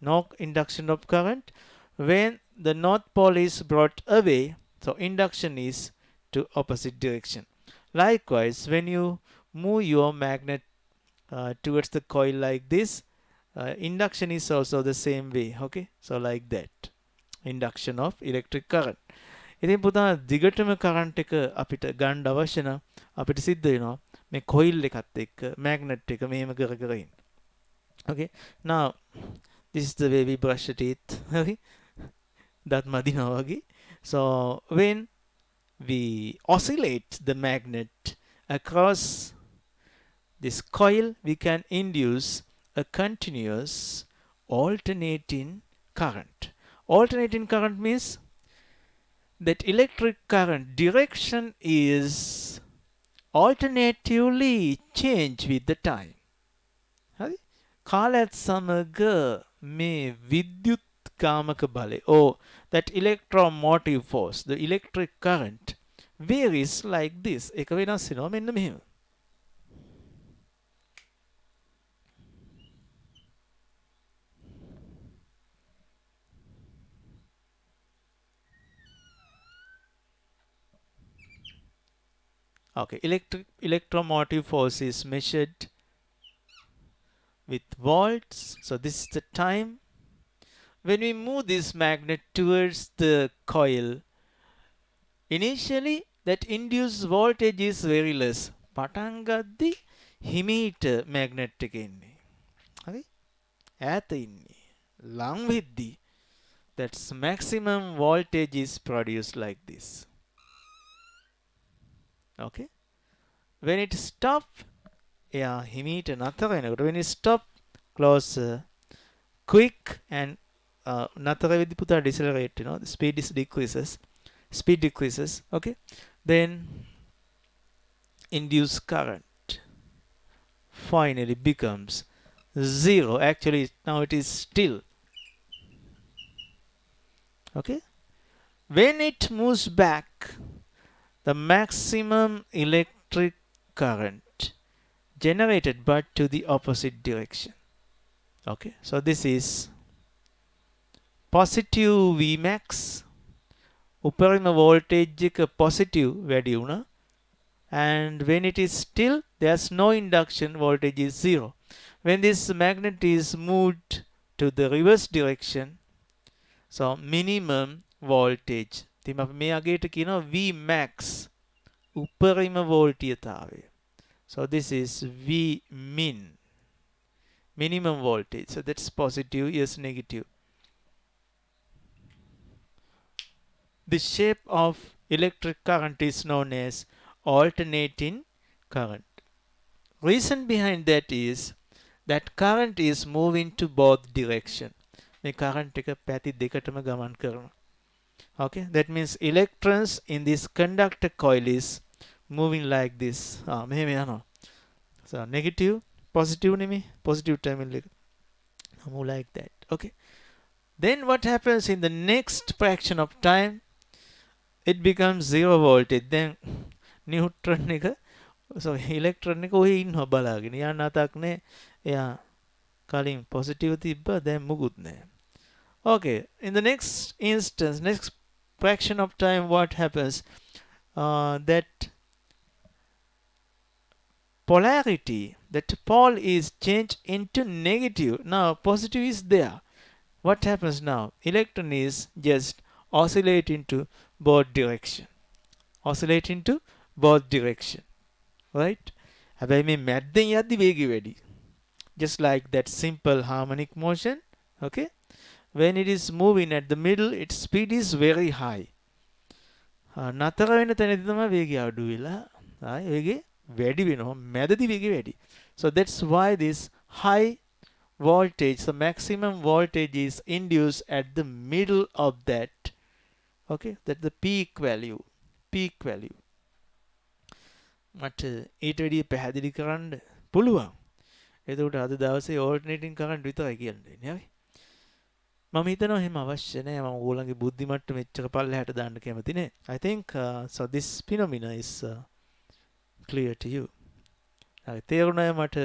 no induction of current. When the north pole is brought away, so induction is to opposite direction. Likewise, when you move your magnet towards the coil like this, induction is also the same way. Okay, so like that, induction of electric current. ඉතින් පුතා දිගටම current එක අපිට ගන්න අවශ්‍ය නම් අපිට සිද්ධ වෙනවා මේ කොයිල් එකත් එක්ක මැග්නට් එක මෙහෙම කර කර ඉන්න. Okay, now this is the way we brush the teeth. Okay, that මදිනවා වගේ. So when we oscillate the magnet across this coil, we can induce a continuous alternating current. Alternating current means that electric current direction is alternatively change with the time. හරි? කාලයත් සමග මේ විද්‍යුත් කාමක බලය or that electromotive force, the electric current varies like this. එක වෙනස් වෙනවා මෙන්න මෙහෙම. Okay, electromotive force is measured with volts. So this is the time. When we move this magnet towards the coil, initially that induced voltage is very less. පටන් ගද්දි හිමීට magnet එක එන්නේ. හරි? ඈත ඉන්නේ. ලං වෙද්දි that's maximum voltage is produced like this. Okay, when it stop, yeah, හිමීට නතර වෙනකොට when it stop closer, quick and නතර වෙද්දි පුතා decelerate, you know, the speed decreases. Okay, then induced current finally becomes zero. Actually now it is still. Okay, when it moves back, the maximum electric current generated but to the opposite direction. Okay, so this is positive Vmax. උපරිම voltage එක positive වැඩි වුණා. And when it is still, there's no induction, voltage is zero. When this magnet is moved to the reverse direction, so minimum voltage. ඉතින් අපි මේ අගේට කියනවා Vmax. උපරිම වෝල්ටීයතාවය. So this is V min, minimum voltage. So that's positive, yes, negative. The shape of electric current is known as alternating current. Reason behind that is that current is moving to both direction. මේ current එක පැති දෙකටම ගමන් කරනවා. Okay, that means electrons in this conductor coil is moving like this. මෙහෙම යනවා. So negative, positive නෙමෙයි, positive terminal එක. Move like that. Okay. Then what happens in the next fraction of time? It becomes zero voltage. Then neutron එක, so electron එක ඔහේ ඉන්නවා බලාගෙන. යා නැතක් නේ. එයා කලින් positive තිබ්බ දැන් මුකුත් නැහැ. Okay, in the next instance, next fraction of time, what happens? That polarity, that pole is changed into negative. Now positive is there. What happens now? Electron is just oscillating to both direction. Oscillating to both direction. Right? හැබැයි මේ මැද්දෙන් යද්දි වේගය වැඩි. Just like that simple harmonic motion. Okay? When it is moving at the middle, its speed is very high. නතර වෙන තැනදී තමයි වේගය අඩු වෙලා වේගය වැඩි වෙනවා. මැදදී වේගය වැඩි. So that's why this high voltage, the maximum voltage is induced at the middle of that. Okay, that's the peak value. මට ඊට වැඩිය පැහැදිලි කරන්න පුළුවන්. එතකොට අද දවසේ alternating current විතරයි කියන්නේ නේ. මම හිතනවා එහෙම අවශ්‍ය නැහැ. මම ඕගොල්ලන්ගේ බුද්ධි මට්ටම මෙච්චර පල්ලෙහාට දාන්න කැමති නෑ. I think so this phenomena is clear to you. හරි, තේරුණාද මට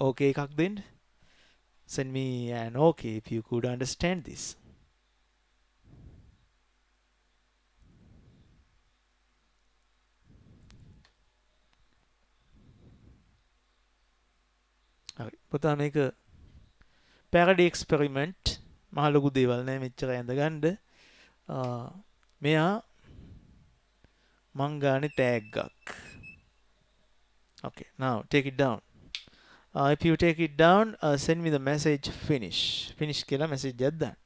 ඕකේ එකක් දෙන්න? Send me an okay if you could understand this. හරි. පුතා මේක පැරඩි එක්ස්පෙරිමන්ට් මහ ලොකු දේවල් නෑ මෙච්චර ඇඳගන්න. මෙයා මං ගානේ තෑග්ගක්. Okay, now take it down. If you take it down, send me the message finish. Finish කියලා message එකක් දාන්න.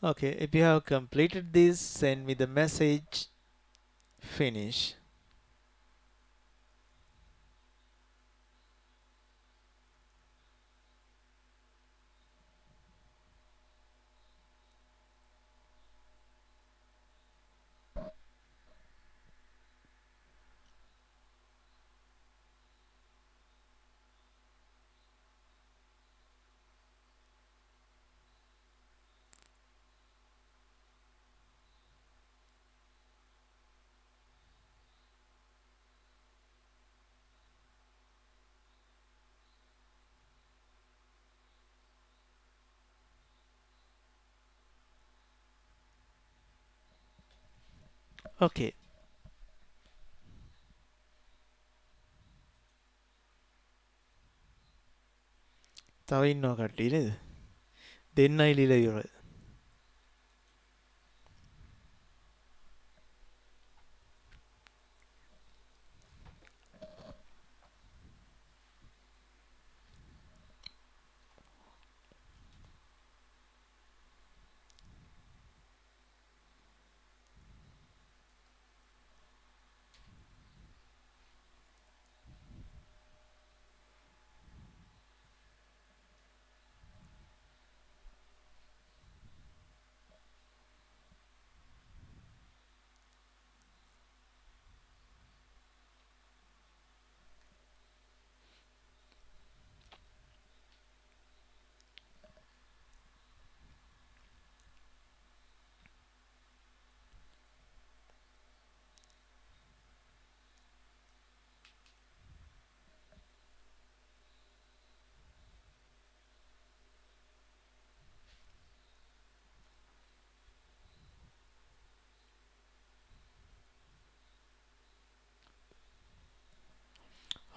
Okay, if you have completed this, send me the message finish. Okay. තව ඉන්නවා කට්ටිය නේද? දෙන්නයි ලියලා ඉවරයි.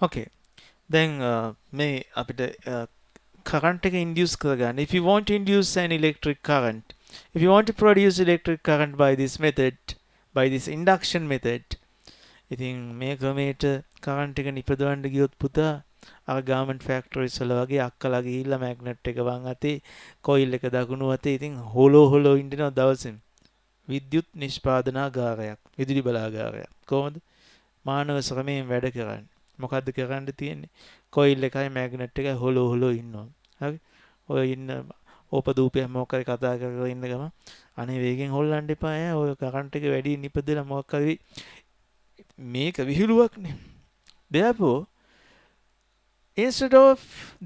Okay. Then මේ අපිට current එක induce කරගන්න. If you want to induce an electric current, if you want to produce electric current by this method, by this induction method, ඉතින් මේ ක්‍රමයට current එක නිපදවන්න ගියොත් පුතා අර garment factories වල වගේ අක්කලා ගිහිල්ලා magnet එක වම් අතේ coil එක දකුණු අතේ ඉතින් හොලෝ ඉන්නවා දවසෙම. විද්‍යුත් නිෂ්පාදනාගාරයක්, විදුලි බලාගාරයක්. කොහොමද? මානව ශ්‍රමයෙන් වැඩ කරන්නේ. මොකද්ද කරන්න තියෙන්නේ? කොයිල් එකයි මැග්නට් එකයි හොලෝ ඉන්නවා. හරි? ඔය ඉන්න ඕපදූපය මොකක් හරි කතා කර කර ඉන්න ගම අනේ වේගෙන් හොල්ලන්න එපා ඈ. ඔය කරන්ට් එක වැඩි නිපදෙලා මොකක් හරි මේක විහිළුවක්නේ. Therefore, instead of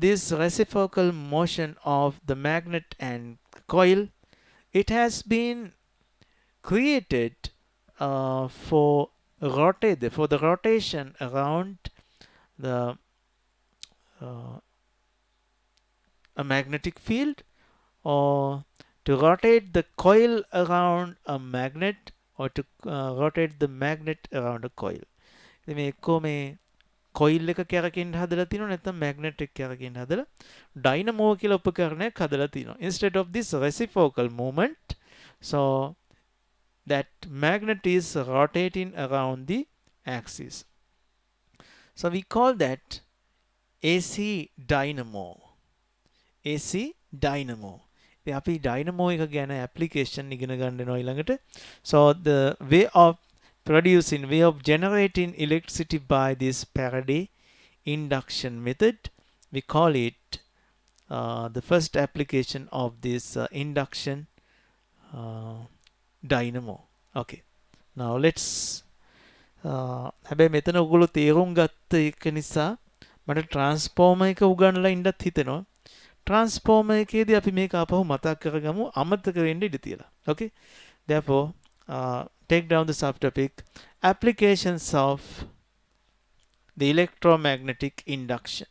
this reciprocal motion of the magnet and coil, it has been created for the rotation around the uh, a magnetic field, or to rotate the coil around a magnet, or to rotate the magnet around a coil. ඉතින් මේ එක්කෝ මේ coil එක කැරකෙන්න හදලා තියෙනවා නැත්නම් magnet එක කැරකෙන්න හදලා ඩයිනමෝ කියලා උපකරණයක් හදලා තියෙනවා. Instead of this reciprocal movement, so that magnet is rotating around the axis. So we call that AC dynamo. AC dynamo. ඉතින් අපි dynamo එක ගැන application ඉගෙන ගන්න වෙනවා ඊළඟට. So the way of producing, way of generating electricity by this Faraday induction method, we call it the first application of this induction dynamo. Okay. Now let's හැබැයි මෙතන ඔයගොල්ලෝ තේරුම් ගත්ත එක නිසා මට ට්‍රාන්ස්ෆෝමර් එක උගන්වලා ඉන්නත් හිතෙනවා. ට්‍රාන්ස්ෆෝමර් එකේදී අපි මේක ආපහු මතක් කරගමු අමතක වෙන්න ඉඩ තියලා. Okay. Therefore, take down the subtopic applications of the electromagnetic induction.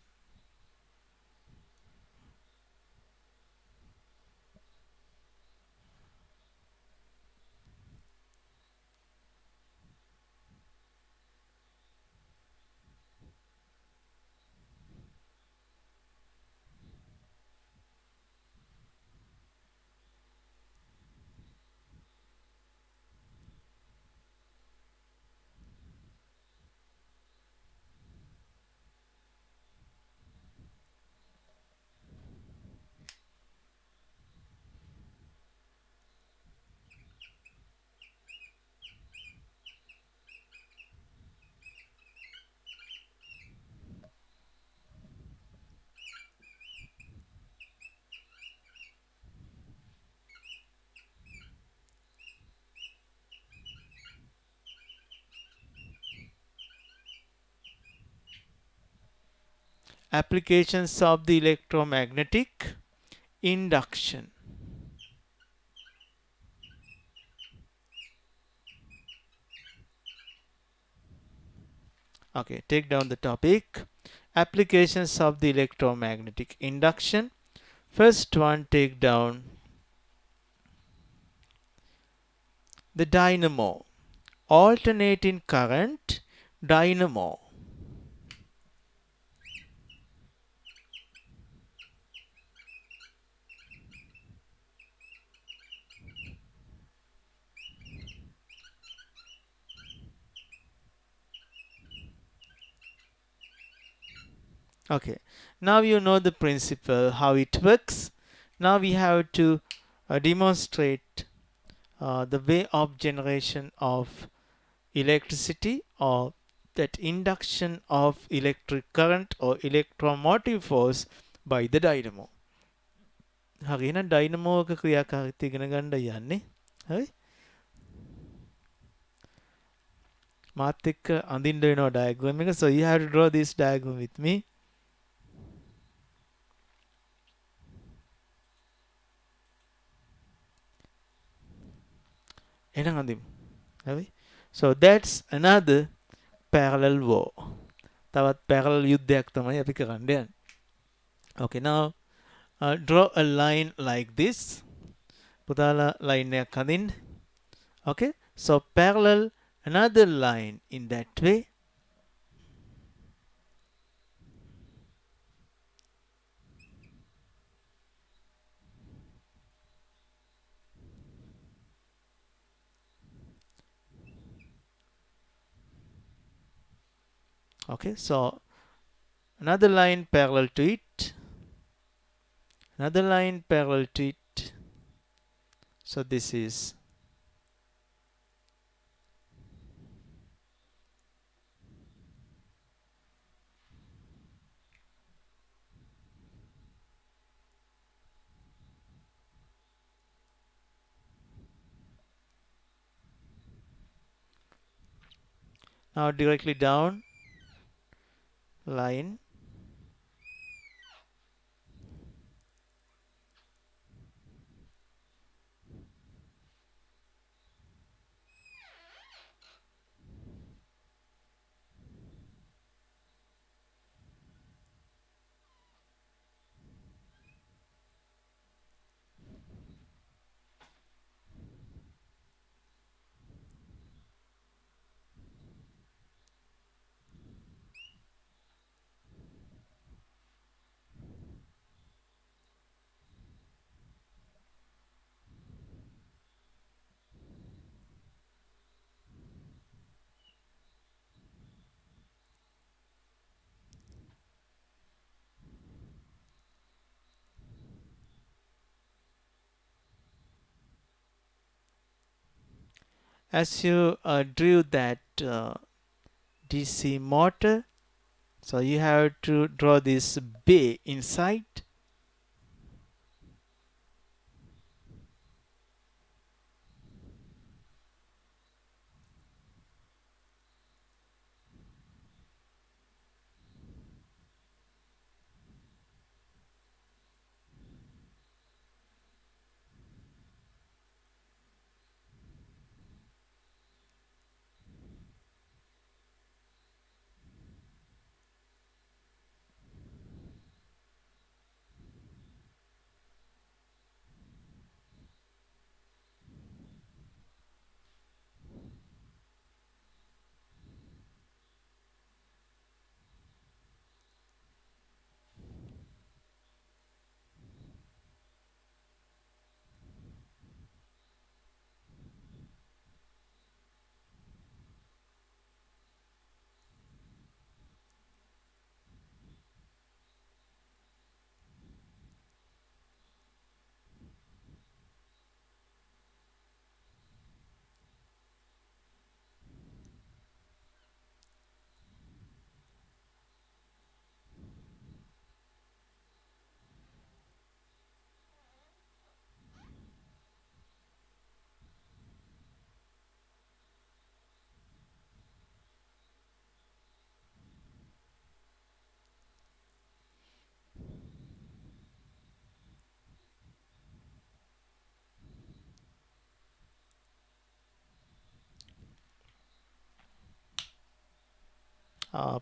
Applications of the electromagnetic induction. Okay, take down the topic applications of the electromagnetic induction. First one, take down the dynamo, alternating current dynamo. Okay, now you know the principle, how it works. Now we have to demonstrate the way of generation of electricity, or that induction of electric current or electromotive force by the dynamo. හරිනම් dynamo එක ක්‍රියාකාරීත්වය ඉගෙන ගන්න යන්නේ. හරි? මාත් එක්ක අඳින්න වෙනවා diagram එක. So you have to draw this diagram with me. එහෙනම් අඳිමු. හරි? So that's another parallel war. තවත් parallel යුද්ධයක් තමයි අපි කරන්න යන්නේ. Okay, now draw a line like this. පුතාලා line එකක් අඳින්න. Okay, so parallel another line in that way. Okay, so another line parallel to it, another line parallel to it. So this is now directly down line. As you drew that DC motor, so you have to draw this bay inside.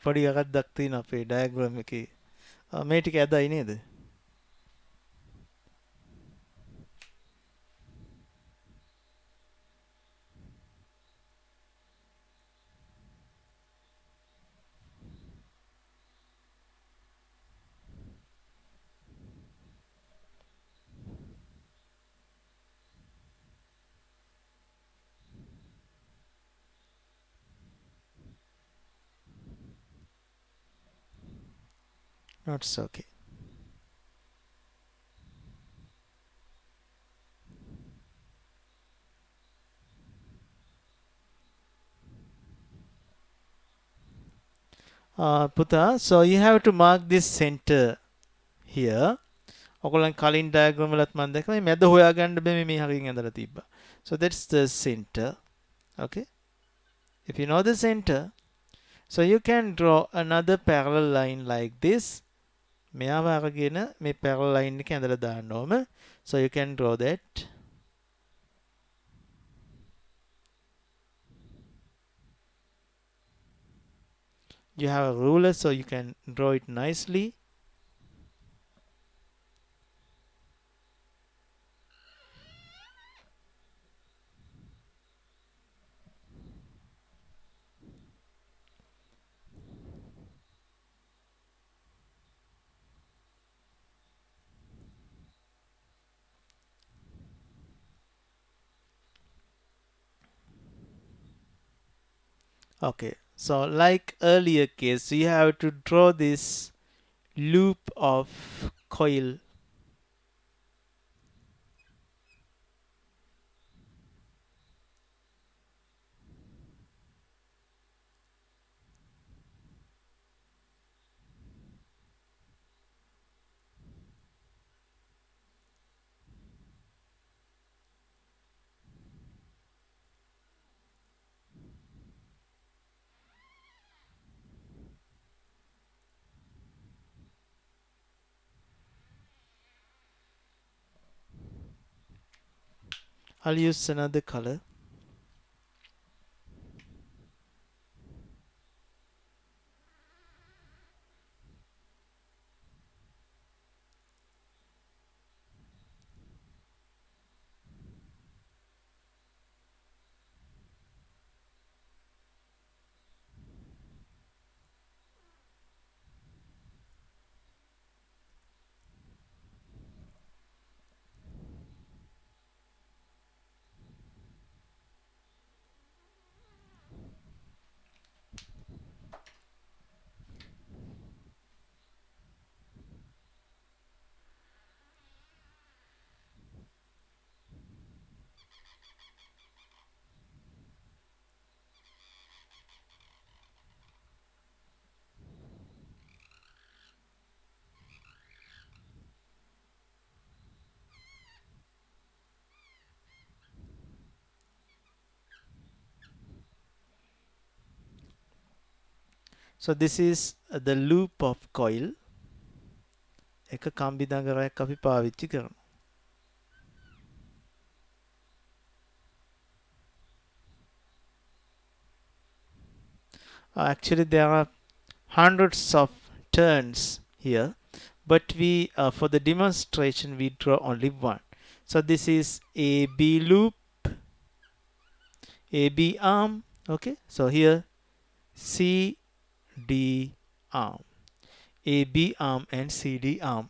පොඩි එකක් දක් තියෙන අපේ diagram එකේ. මේ ටික ඇදයි නේද? Not okay. පුතා, so you have to mark this center here. ඔයගොල්ලන් කලින් diagram වලත් මම දැක්කා මේ මැද හොයාගන්න බෑ මේ හරියෙන් ඇඳලා තිබ්බා. So that's the center. Okay. If you know the center, so you can draw another parallel line like this. මෙයාව අරගෙන මේ parallel line එක ඇඳලා දාන්න ඕම. So you can draw that. You have a ruler, so you can draw it nicely. Okay, So like earlier case, you have to draw this loop of coil. I'll use another color. So this is the loop of coil. එක කම්බි දඟරයක් අපි පාවිච්චි කරනවා. Actually, there are hundreds of turns here, but we for the demonstration we draw only one. So this is AB loop, AB arm. Okay, so here CD arm, AB arm and CD arm.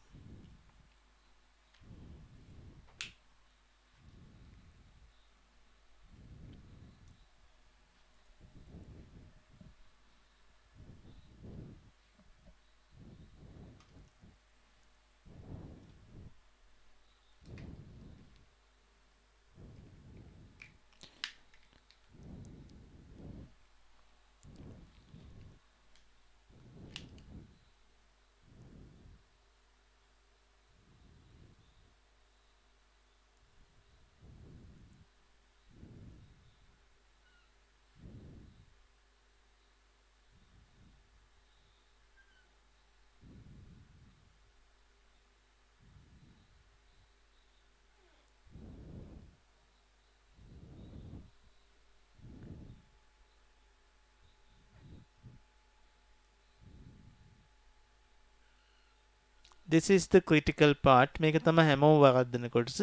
This is the critical part. මේක තමයි හැමෝම වරද්දන කොටස.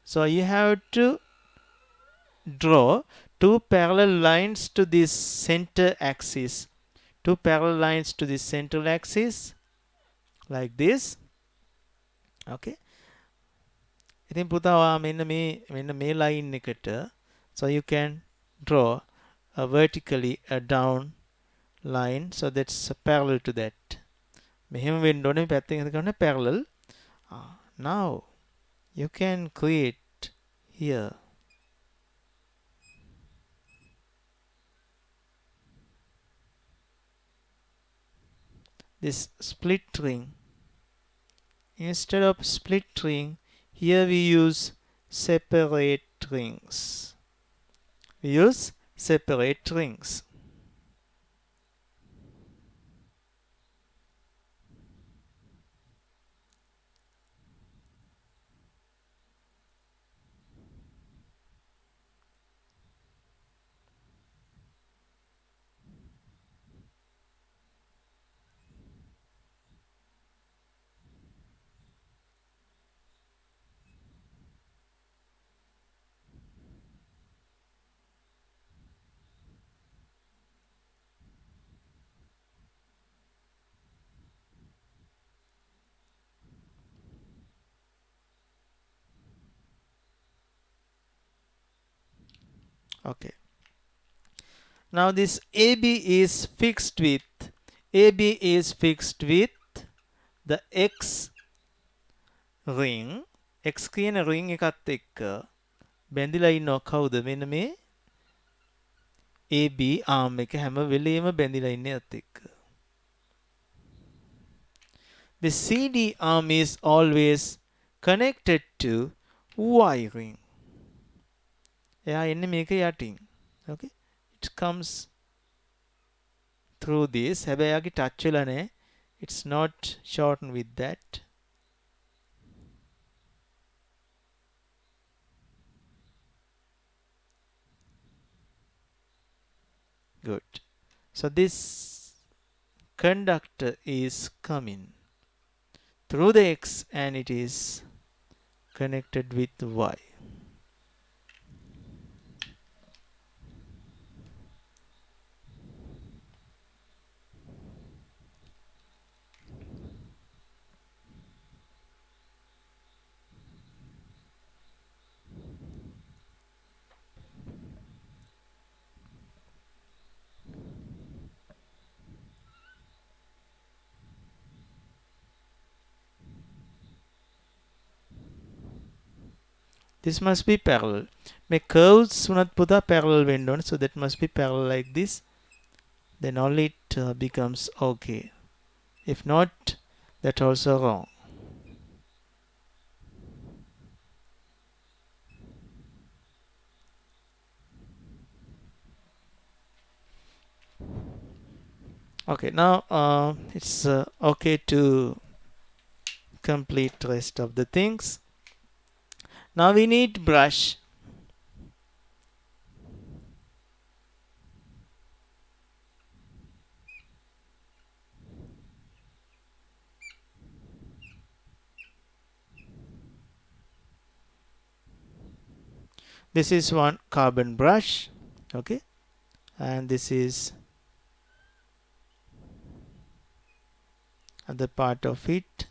So you have to draw two parallel lines to this center axis. Two parallel lines to this central axis like this. Okay. ඉතින් පුතා ඔයා මෙන්න මේ line එකට so you can draw a vertically a down line, so that's parallel to that. මෙහෙම වෙන්න ඕනේ පැත්තෙන් හද කරන්න parallel. Now you can create here this split ring. Instead of split ring, here we use separate rings. We use separate rings. Okay. Now this AB is fixed with the X ring. X කියන ring එකත් එක්ක බැඳිලා ඉන්නව කවුද? මෙන්න මේ AB arm එක හැම වෙලේම බැඳිලා ඉන්නේ අත් එක්ක. The CD arm is always connected to Y ring. එයා එන්නේ මේක යටින්. Okay? It comes through this. හැබැයි යාගේ touch වෙලා නැහැ. It's not shortened with that. Good. So this conductor is coming through the X and it is connected with Y. This must be parallel. මේ curves උනත් පුතා parallel වෙන්න ඕනේ. So that must be parallel like this. Then only it becomes okay. If not, that's also wrong. Okay, now it's okay to complete the rest of the things. Now we need brush. This is one carbon brush, okay, and this is other part of it.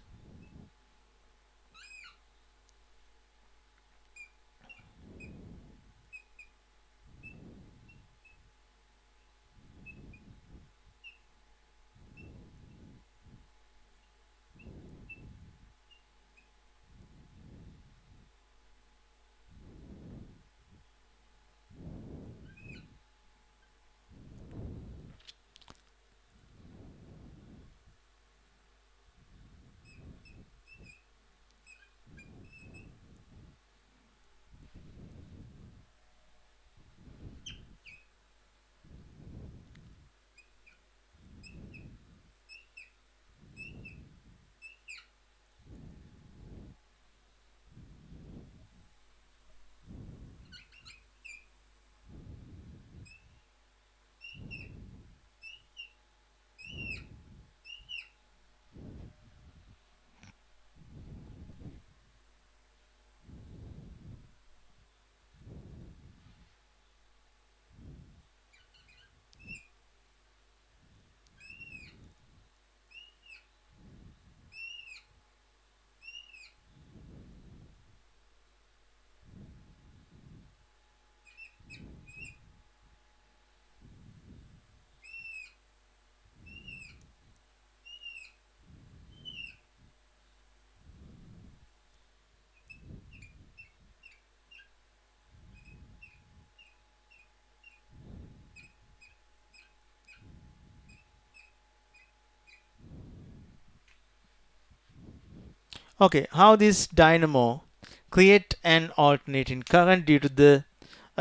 Okay, how this dynamo create an alternating current due to the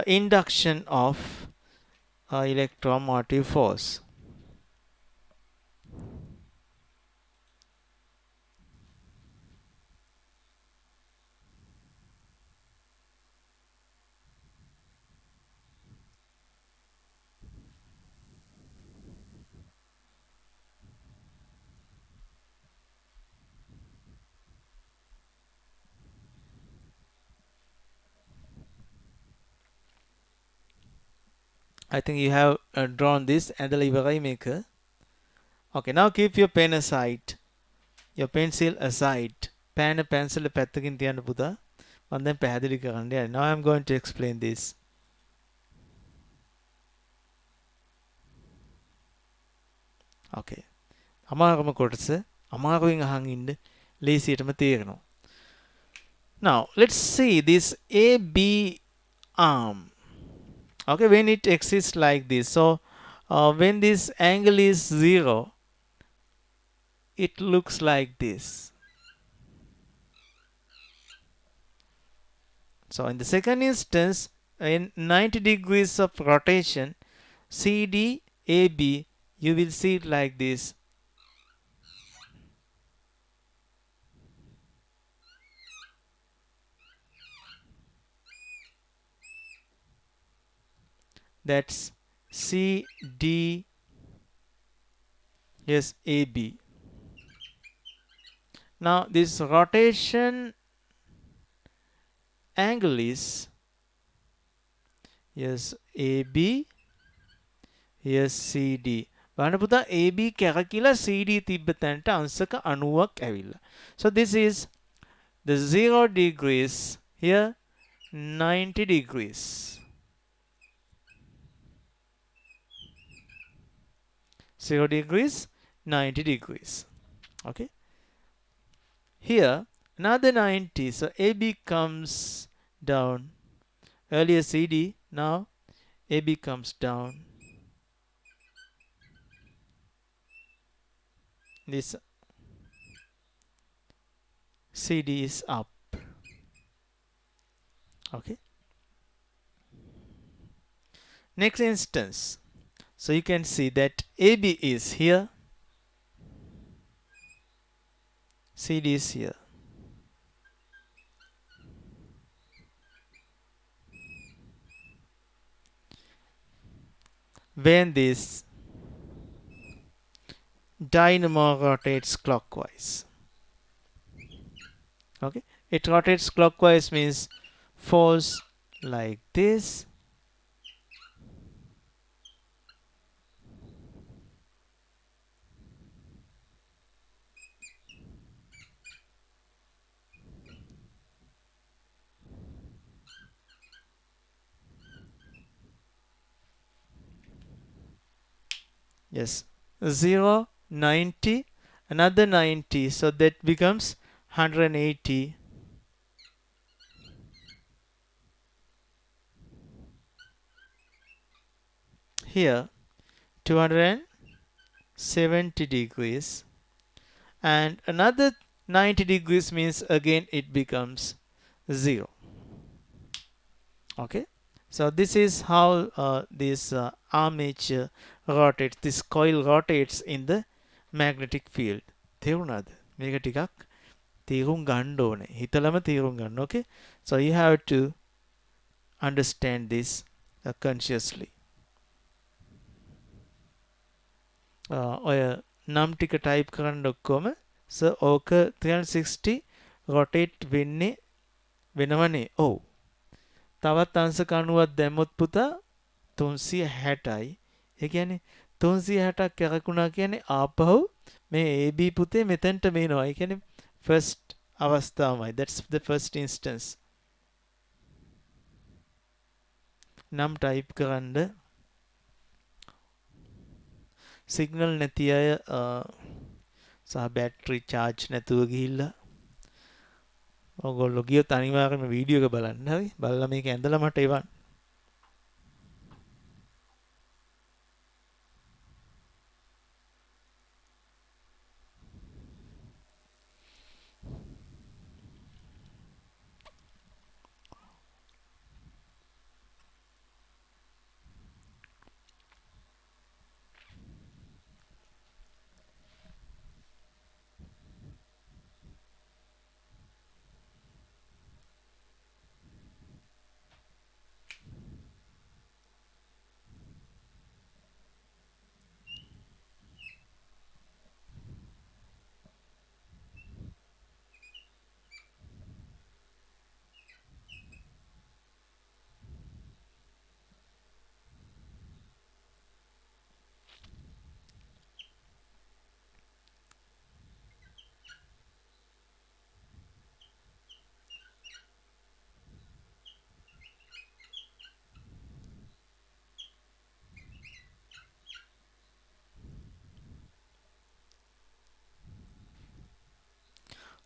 induction of electromotive force. I think you have drawn this and the livery maker. Okay, now keep your pen aside, your pencil aside. Pen and pencil පැත්තකින් තියන්න පුතා. මම දැන් පැහැදිලි කරන්න යන්නේ. Now I'm going to explain this. Okay. අමාරුම කොටස අමාරුවෙන් අහන් ඉන්න ලේසියටම තේරෙනවා. Now let's see this AB arm. Okay, when it exists like this, so when this angle is 0, it looks like this. So in the second instance, in 90 degrees of rotation, CD AB, you will see it like this. That's CD, yes, AB. Now this rotation angle is, yes, AB, yes, CD. බලන්න පුතා AB කැරකිලා CD තිබ්බ තැනට අංශක 90ක් ඇවිල්ලා. So this is the 0 degrees, here 90 degrees. 0 degrees, 90 degrees. Okay. Here another 90. So AB comes down. Earlier CD, now AB comes down. This CD is up. Okay. Next instance. So you can see that AB is here. CD is here. When this dynamo rotates clockwise. Okay. It rotates clockwise means force like this. Yes, 0, 90, another 90, so that becomes 180. Here 270 degrees, and another 90 degrees means again it becomes 0. Okay. So this is how this armature rotates, this coil rotates in the magnetic field. තේරුණාද? මේක ටිකක් තේරුම් ගන්න ඕනේ. හිතලම තේරුම් ගන්න. Okay. So you have to understand this consciously. ඔය නම් ටික type කරන්න ඔක්කොම. So ඕක 360 rotate වෙන්නේ වෙනවනේ. ඔව්. තවත් අංශක 90ක් දැම්මොත් පුතා 360යි. ඒ කියන්නේ 360ක් කරකුණා කියන්නේ ආපහු මේ AB පුතේ මෙතෙන්ට මේනවා. ඒ කියන්නේ first අවස්ථාවමයි. That's the first instance. නම් type කරන්න. signal නැති අය සහ battery charge නැතුව ගිහිල්ලා ඔයගොල්ලෝ ගියොත් අනිවාර්යයෙන්ම වීඩියෝ එක බලන්න. හරි? බලලා මේක ඇඳලා මට එවන්න.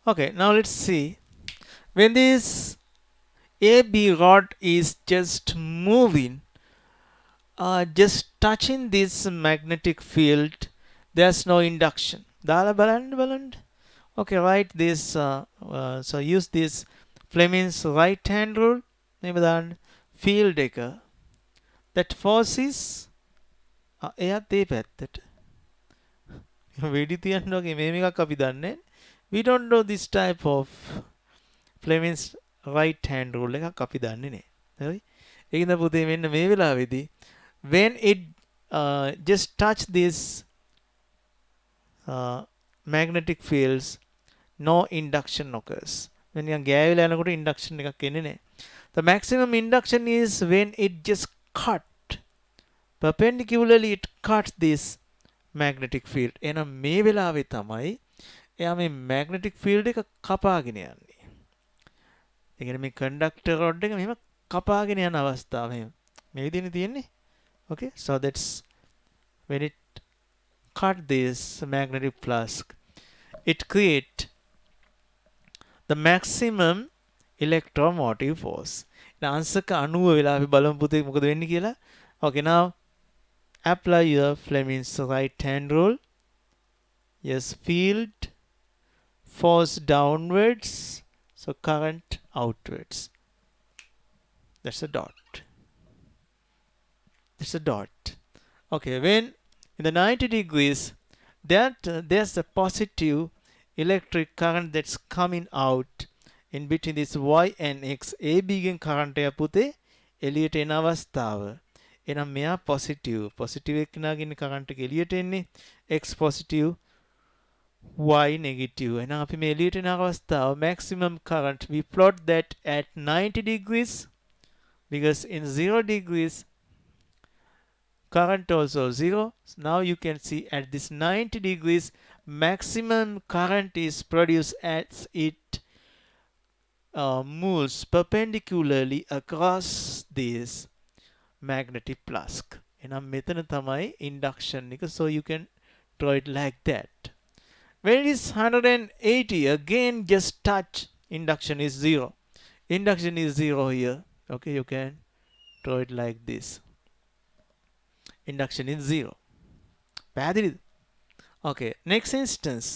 Okay, now let's see. When this AB rod is just moving, just touching this magnetic field, there's no induction. දාලා බලන්න. Okay, write this. So use this Fleming's right hand rule. මෙහෙම දාන්න. Field එක that forces එයත් ඒ පැත්තට. වෙඩි තියන්න වගේ මේම එකක් අපි දන්නේ. We don't know this type of Fleming's right hand rule එකක් අපි දන්නේ නෑ. හරි? ඒකින්ද පුතේ මෙන්න මේ වෙලාවේදී when it just touch this magnetic fields, no induction occurs. When you ගෑවිලා යනකොට induction එකක් එන්නේ නැහැ. The maximum induction is when it just cut perpendicularly, it cuts this magnetic field. එහෙනම් මේ වෙලාවේ තමයි එයා මේ magnetic field එක කපාගෙන යන්නේ. ඒ කියන්නේ මේ conductor rod එක මෙහෙම කපාගෙන යන අවස්ථාව මෙහෙම. මේ විදිහනේ තියෙන්නේ. Okay, so that's when it cut this magnetic flux, it create the maximum electromotive force. The answer ka 90 වෙලා අපි බලමු පුතේ මොකද වෙන්නේ කියලා. Okay, now apply your Fleming's right hand rule. Yes, field force downwards, so current outwards. That's a dot. That's a dot. Okay, when in the 90 degrees, there's a positive electric current that's coming out in between this y and x. AB ගෙන් current එක පුතේ එළියට එන අවස්ථාව. එහෙනම් මෙයා positive එක්කනාගෙන current එක එළියට එන්නේ, x positive y negative. එහෙනම් අපි මේ එළියට එන අවස්ථාව maximum current, we plot that at 90 degrees because in 0 degrees current also 0. Now you can see at this 90 degrees maximum current is produced as it moves perpendicularly across this magnetic flux. එහෙනම් මෙතන තමයි induction එක. So you can draw it like that. When it is 180, again just touch, induction is 0. Induction is 0 here. Okay, you can draw it like this. Induction is 0. පැහැදිලිද? Okay, next instance.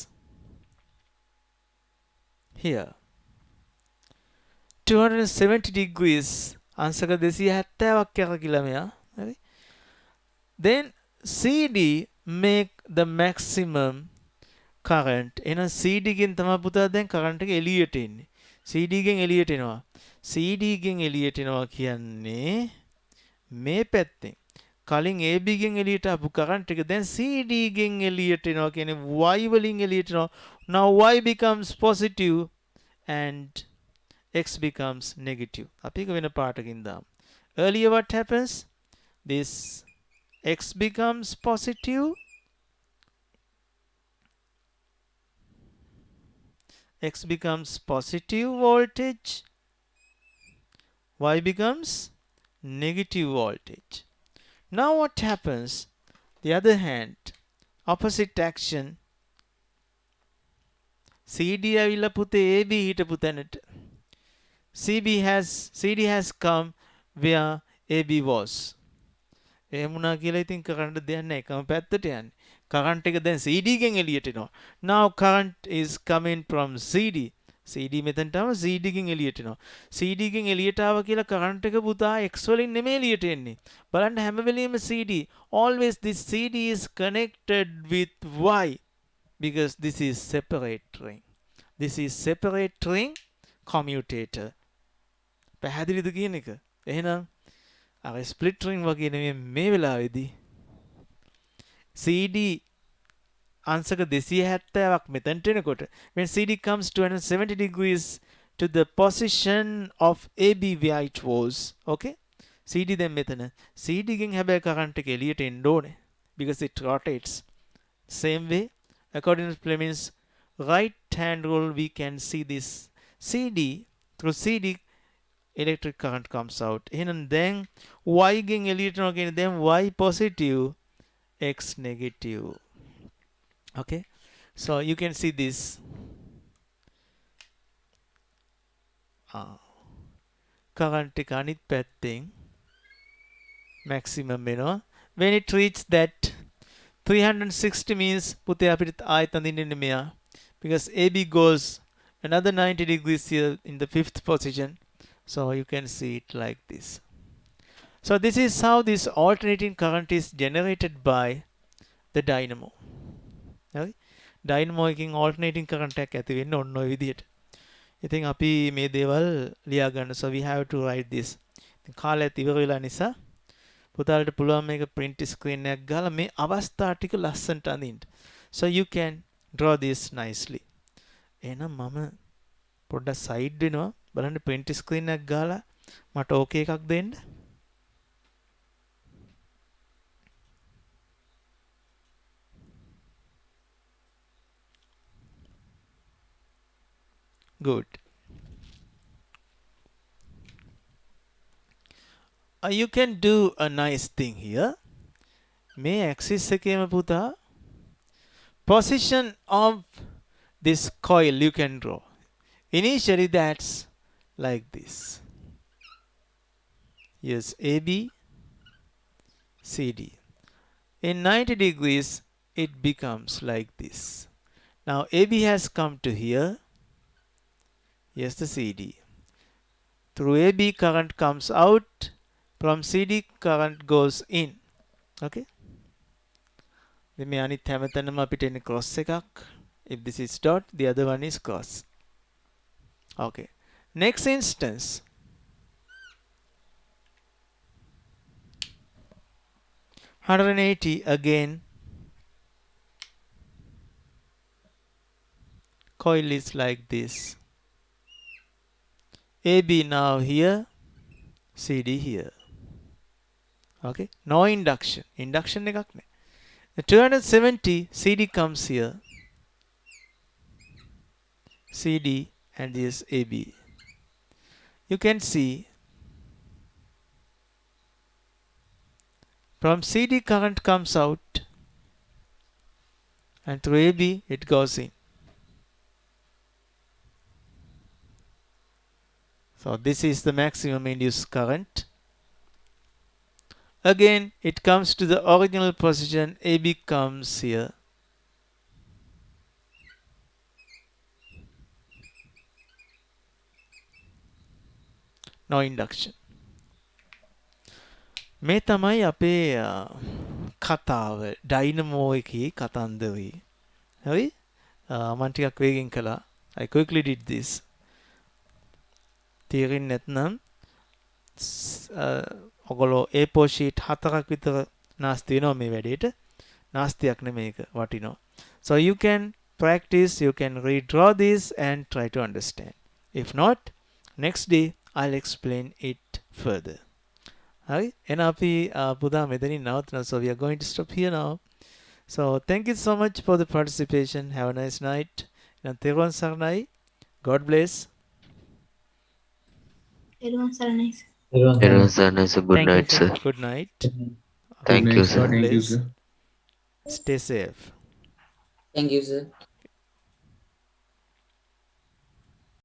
Here. 270 degrees. අංශක 270ක් යක කියලා මෙයා. හරි? Then CD make the maximum current. එහෙනම් CD ගෙන් තමයි පුතා දැන් current එක එළියට එන්නේ. CD ගෙන් එළියට එනවා. CD ගෙන් එළියට එනවා කියන්නේ මේ පැත්තෙන්. කලින් AB ගෙන් එළියට ආපු current එක දැන් CD ගෙන් එළියට එනවා කියන්නේ Y වලින් එළියට එනවා. Now Y becomes positive and X becomes negative. අපි එක වෙන පාටකින් දාමු. Earlier what happens? This X becomes positive. X becomes positive voltage. Y becomes negative voltage. Now what happens? The other hand, opposite action. CD ඇවිල්ලා පුතේ AB හිටපු තැනට. CD has come where AB was. එහෙම වුණා කියලා ඉතින් කරන්න දෙයක් නැහැ. එකම පැත්තට යන්නේ. current එක දැන් CD ගෙන් එළියට එනවා. Now current is coming from CD. CD මෙතනට ආව CD ගෙන් එළියට එනවා. CD ගෙන් එළියට ආව කියලා current එක පුතා X වලින් නෙමෙයි එළියට එන්නේ. බලන්න හැම වෙලෙම CD. Always this CD is connected with Y because this is separate ring. This is separate ring commutator. පැහැදිලිද කියන එක? එහෙනම් අර split ring වගේ නෙමෙයි මේ වෙලාවේදී CD අංශක 270ක් මෙතනට එනකොට when CD comes to 170 degrees to the position of AB where it was. Okay, CD දැන් මෙතන CD ගෙන් හැබැයි current එක එළියට එන්න ඕනේ because it rotates. Same way according to Fleming's right hand rule we can see this CD through CD electric current comes out. එහෙනම් දැන් Y ගෙන් එළියට යනවා කියන්නේ දැන් Y positive X negative. Okay, so you can see this current එක අනිත් පැත්තෙන් maximum වෙනවා. When it reaches that 360 means පුතේ අපිට ආයෙත් අඳින්න මෙයා. Because AB goes another 90 degrees here in the fifth position. So you can see it like this. So this is how this alternating current is generated by the dynamo. හරි? dynamo එකකින් alternating current එකක් ඇති වෙන්නේ ඔන්න ඔය විදිහට. ඉතින් අපි මේ දේවල් ලියා ගන්න. So we have to write this. ඉතින් කාලයත් ඉවර වෙලා නිසා පුතාලට පුළුවන් මේක print screen එකක් ගහලා මේ අවස්ථා ටික ලස්සනට අඳින්න. So you can draw this nicely. එහෙනම් මම පොඩ්ඩක් side වෙනවා. බලන්න print screen එකක් ගහලා මට okay එකක් දෙන්න. Good. You can do a nice thing here. මේ axis එකේම පුතා position of this coil you can draw. Initially that's like this. Yes, AB, CD. In 90 degrees it becomes like this. Now AB has come to here. Yes, the CD. Through AB current comes out. From CD current goes in. Okay. Then මේ අනිත් හැමතැනම අපිට එන්නේ cross එකක්. If this is dot, the other one is cross. Okay. Next instance. (180) again. Coil is like this. AB now here, CD here. Okay, no induction. Induction එකක් නෑ. The 270 CD comes here. CD and this AB. You can see from CD current comes out and through AB it goes in. So this is the maximum induced current. Again it comes to the original position. AB comes here. No induction. මේ තමයි අපේ කතාව dynamo එකේ කතන්දරේ. හරි? මම ටිකක් වේගෙන් කළා. I quickly did this. තේරෙන්නේ නැත්නම් ඔගොල්ලෝ A4 sheet 4ක් විතර නාස්ති වෙනවා මේ වැඩේට. නාස්තියක් නෙමේක වටිනවා. So you can practice, you can redraw this and try to understand. If not, next day I'll explain it further. හරි? එහෙනම් අපි පුතා මෙතනින් නවත්වනවා. So we are going to stop here now. So thank you so much for the participation. Have a nice night. එහෙනම් තෙරුවන් සරණයි. God bless. Everyone, sir, nice. Everyone, sir, nice. Good Thank you, night, sir. sir. Good night. Thank you, sir. God Thank you, bless. sir. Stay safe. Thank you, sir.